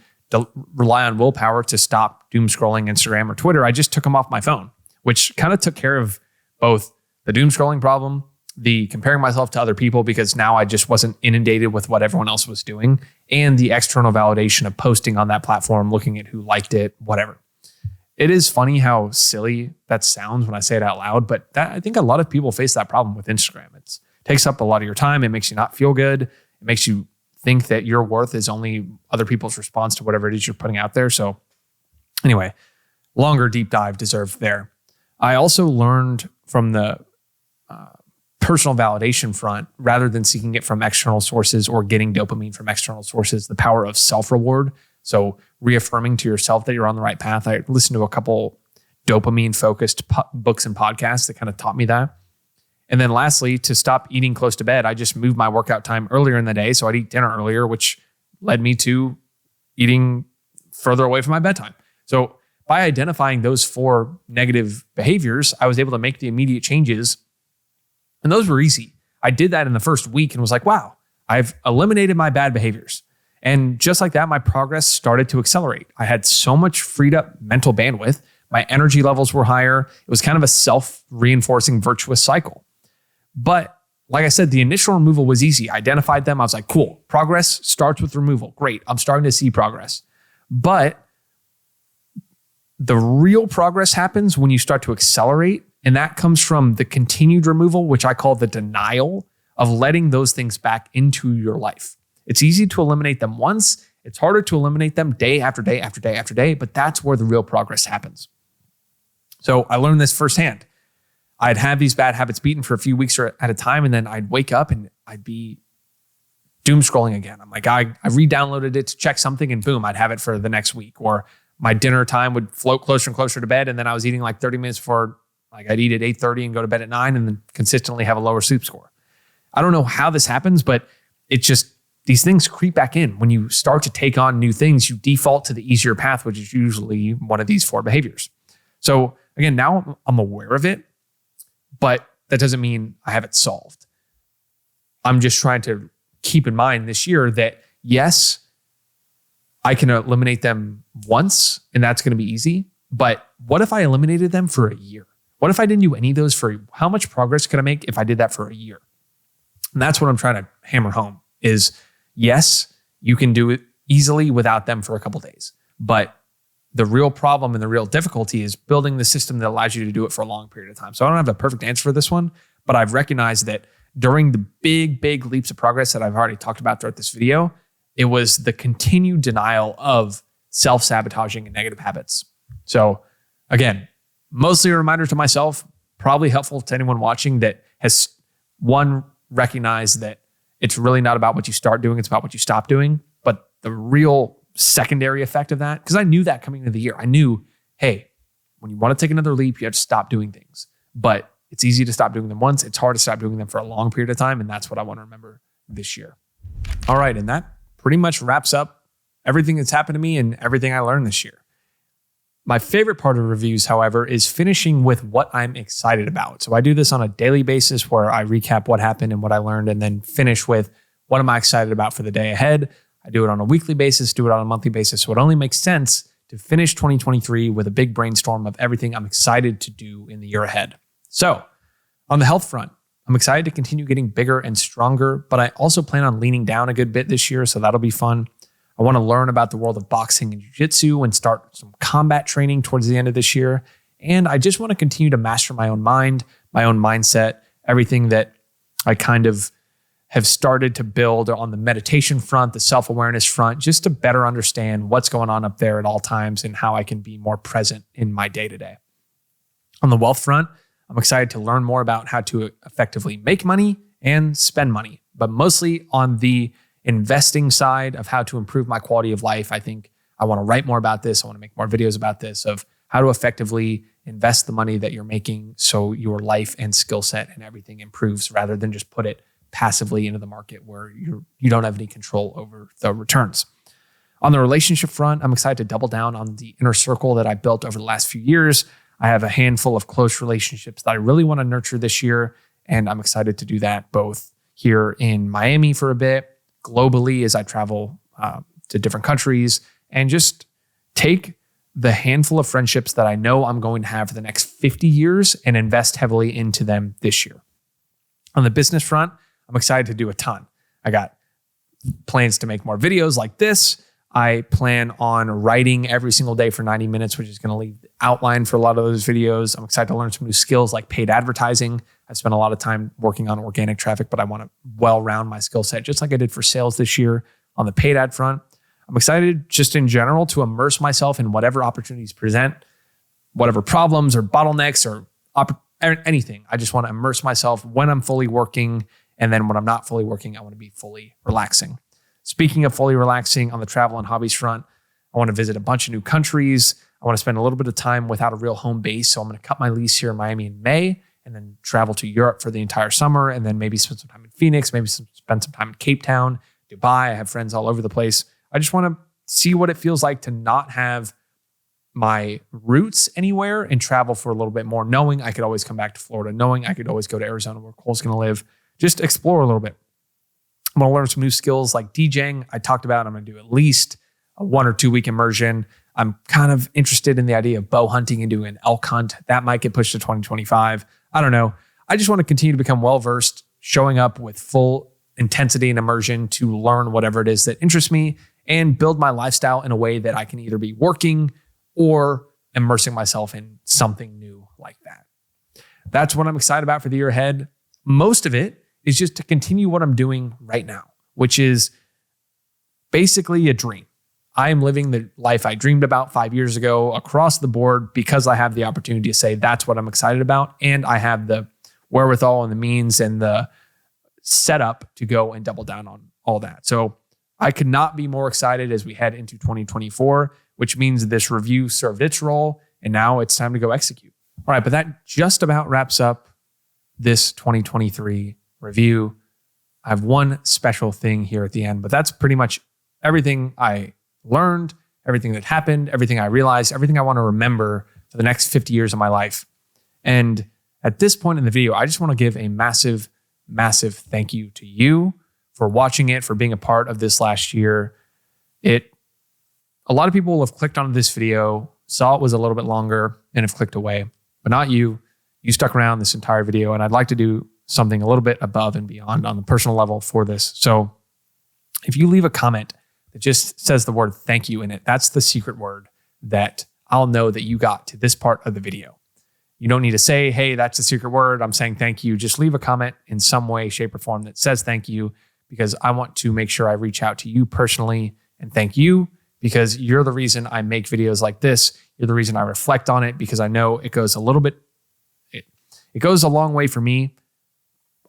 rely on willpower to stop doom scrolling Instagram or Twitter, I just took them off my phone, which kind of took care of both the doom scrolling problem, the comparing myself to other people because now I just wasn't inundated with what everyone else was doing, and the external validation of posting on that platform, looking at who liked it, whatever. It is funny how silly that sounds when I say it out loud, but I think a lot of people face that problem with Instagram. It takes up a lot of your time. It makes you not feel good. It makes you think that your worth is only other people's response to whatever it is you're putting out there. So anyway, longer deep dive deserved there. I also learned from the personal validation front, rather than seeking it from external sources or getting dopamine from external sources, the power of self-reward. So reaffirming to yourself that you're on the right path. I listened to a couple dopamine-focused books and podcasts that kind of taught me that. And then lastly, to stop eating close to bed, I just moved my workout time earlier in the day. So I'd eat dinner earlier, which led me to eating further away from my bedtime. So by identifying those 4 negative behaviors, I was able to make the immediate changes. And those were easy. I did that in the first week and was like, wow, I've eliminated my bad behaviors. And just like that, my progress started to accelerate. I had so much freed up mental bandwidth. My energy levels were higher. It was kind of a self-reinforcing virtuous cycle. But like I said, the initial removal was easy. I identified them. I was like, cool, progress starts with removal. Great, I'm starting to see progress. But the real progress happens when you start to accelerate. And that comes from the continued removal, which I call the denial of letting those things back into your life. It's easy to eliminate them once. It's harder to eliminate them day after day after day after day, but that's where the real progress happens. So I learned this firsthand. I'd have these bad habits beaten for a few weeks at a time, and then I'd wake up and I'd be doom scrolling again. I'm like, I re-downloaded it to check something, and boom, I'd have it for the next week. Or my dinner time would float closer and closer to bed, and then I was eating like 30 minutes before. Like I'd eat at 8:30 and go to bed at 9 and then consistently have a lower sleep score. I don't know how this happens, but it's just these things creep back in. When you start to take on new things, you default to the easier path, which is usually one of these 4 behaviors. So again, now I'm aware of it, but that doesn't mean I have it solved. I'm just trying to keep in mind this year that yes, I can eliminate them once and that's going to be easy. But what if I eliminated them for a year? What if I didn't do any of those for how much progress could I make if I did that for a year? And that's what I'm trying to hammer home is yes, you can do it easily without them for a couple of days. But the real problem and the real difficulty is building the system that allows you to do it for a long period of time. So I don't have a perfect answer for this one, but I've recognized that during the big leaps of progress that I've already talked about throughout this video, it was the continued denial of self-sabotaging and negative habits. So again, mostly a reminder to myself, probably helpful to anyone watching that has recognized that it's really not about what you start doing, it's about what you stop doing. But the real secondary effect of that, because I knew that coming into the year, I knew, hey, when you want to take another leap, you have to stop doing things. But it's easy to stop doing them once. It's hard to stop doing them for a long period of time. And that's what I want to remember this year. All right. And that pretty much wraps up everything that's happened to me and everything I learned this year. My favorite part of reviews, however, is finishing with what I'm excited about. So I do this on a daily basis where I recap what happened and what I learned and then finish with what am I excited about for the day ahead. I do it on a weekly basis, do it on a monthly basis. So it only makes sense to finish 2023 with a big brainstorm of everything I'm excited to do in the year ahead. So on the health front, I'm excited to continue getting bigger and stronger, but I also plan on leaning down a good bit this year. So that'll be fun. I want to learn about the world of boxing and jiu-jitsu and start some combat training towards the end of this year. And I just want to continue to master my own mind, my own mindset, everything that I kind of have started to build on the meditation front, the self-awareness front, just to better understand what's going on up there at all times and how I can be more present in my day-to-day. On the wealth front, I'm excited to learn more about how to effectively make money and spend money, but mostly on the investing side of how to improve my quality of life. I think I want to write more about this. I want to make more videos about this of how to effectively invest the money that you're making so your life and skill set and everything improves rather than just put it passively into the market where you don't have any control over the returns. On the relationship front, I'm excited to double down on the inner circle that I built over the last few years. I have a handful of close relationships that I really want to nurture this year, and I'm excited to do that both here in Miami for a bit, globally as I travel to different countries, and just take the handful of friendships that I know I'm going to have for the next 50 years and invest heavily into them this year. On the business front, I'm excited to do a ton. I got plans to make more videos like this. I plan on writing every single day for 90 minutes, which is going to leave the outline for a lot of those videos. I'm excited to learn some new skills like paid advertising. I've spent a lot of time working on organic traffic, but I want to well-round my skill set, just like I did for sales this year on the paid ad front. I'm excited just in general to immerse myself in whatever opportunities present, whatever problems or bottlenecks or anything. I just want to immerse myself when I'm fully working. And then when I'm not fully working, I want to be fully relaxing. Speaking of fully relaxing on the travel and hobbies front, I want to visit a bunch of new countries. I want to spend a little bit of time without a real home base. So I'm going to cut my lease here in Miami in May and then travel to Europe for the entire summer and then maybe spend some time in Phoenix, maybe spend some time in Cape Town, Dubai. I have friends all over the place. I just want to see what it feels like to not have my roots anywhere and travel for a little bit more, knowing I could always come back to Florida, knowing I could always go to Arizona where Cole's going to live. Just explore a little bit. I'm going to learn some new skills like DJing. I talked about I'm going to do at least a 1 or 2 week immersion. I'm kind of interested in the idea of bow hunting and doing an elk hunt. That might get pushed to 2025. I don't know. I just want to continue to become well-versed, showing up with full intensity and immersion to learn whatever it is that interests me and build my lifestyle in a way that I can either be working or immersing myself in something new like that. That's what I'm excited about for the year ahead. Most of it is just to continue what I'm doing right now, which is basically a dream. I am living the life I dreamed about 5 years ago across the board because I have the opportunity to say that's what I'm excited about. And I have the wherewithal and the means and the setup to go and double down on all that. So I could not be more excited as we head into 2024, which means this review served its role. And now it's time to go execute. All right, but that just about wraps up this 2023 review. I have one special thing here at the end, but that's pretty much everything I learned, everything that happened, everything I realized, everything I want to remember for the next 50 years of my life. And at this point in the video, I just want to give a massive, massive thank you to you for watching it, for being a part of this last year. A lot of people will have clicked on this video, saw it was a little bit longer, and have clicked away, but not you. You stuck around this entire video, and I'd like to do something a little bit above and beyond on the personal level for this. So if you leave a comment that just says the word thank you in it, that's the secret word that I'll know that you got to this part of the video. You don't need to say, hey, that's the secret word, I'm saying thank you. Just leave a comment in some way, shape, or form that says thank you, because I want to make sure I reach out to you personally and thank you, because you're the reason I make videos like this. You're the reason I reflect on it, because I know it goes a little bit, it goes a long way for me,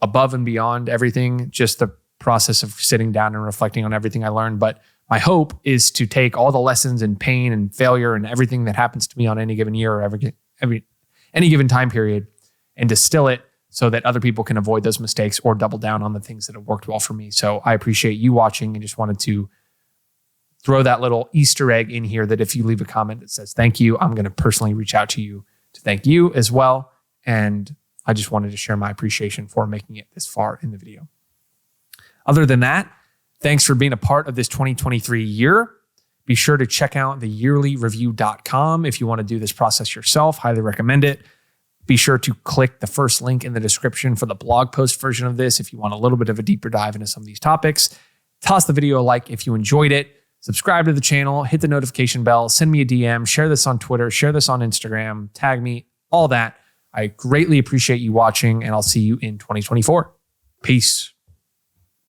above and beyond everything, just the process of sitting down and reflecting on everything I learned. But my hope is to take all the lessons and pain and failure and everything that happens to me on any given year or any given time period and distill it so that other people can avoid those mistakes or double down on the things that have worked well for me. So I appreciate you watching and just wanted to throw that little Easter egg in here that if you leave a comment that says thank you, I'm going to personally reach out to you to thank you as well. And I just wanted to share my appreciation for making it this far in the video. Other than that, thanks for being a part of this 2023 year. Be sure to check out the yearlyreview.com if you want to do this process yourself. Highly recommend it. Be sure to click the first link in the description for the blog post version of this if you want a little bit of a deeper dive into some of these topics. Toss the video a like if you enjoyed it. Subscribe to the channel, hit the notification bell, send me a DM, share this on Twitter, share this on Instagram, tag me, all that. I greatly appreciate you watching, and I'll see you in 2024. Peace.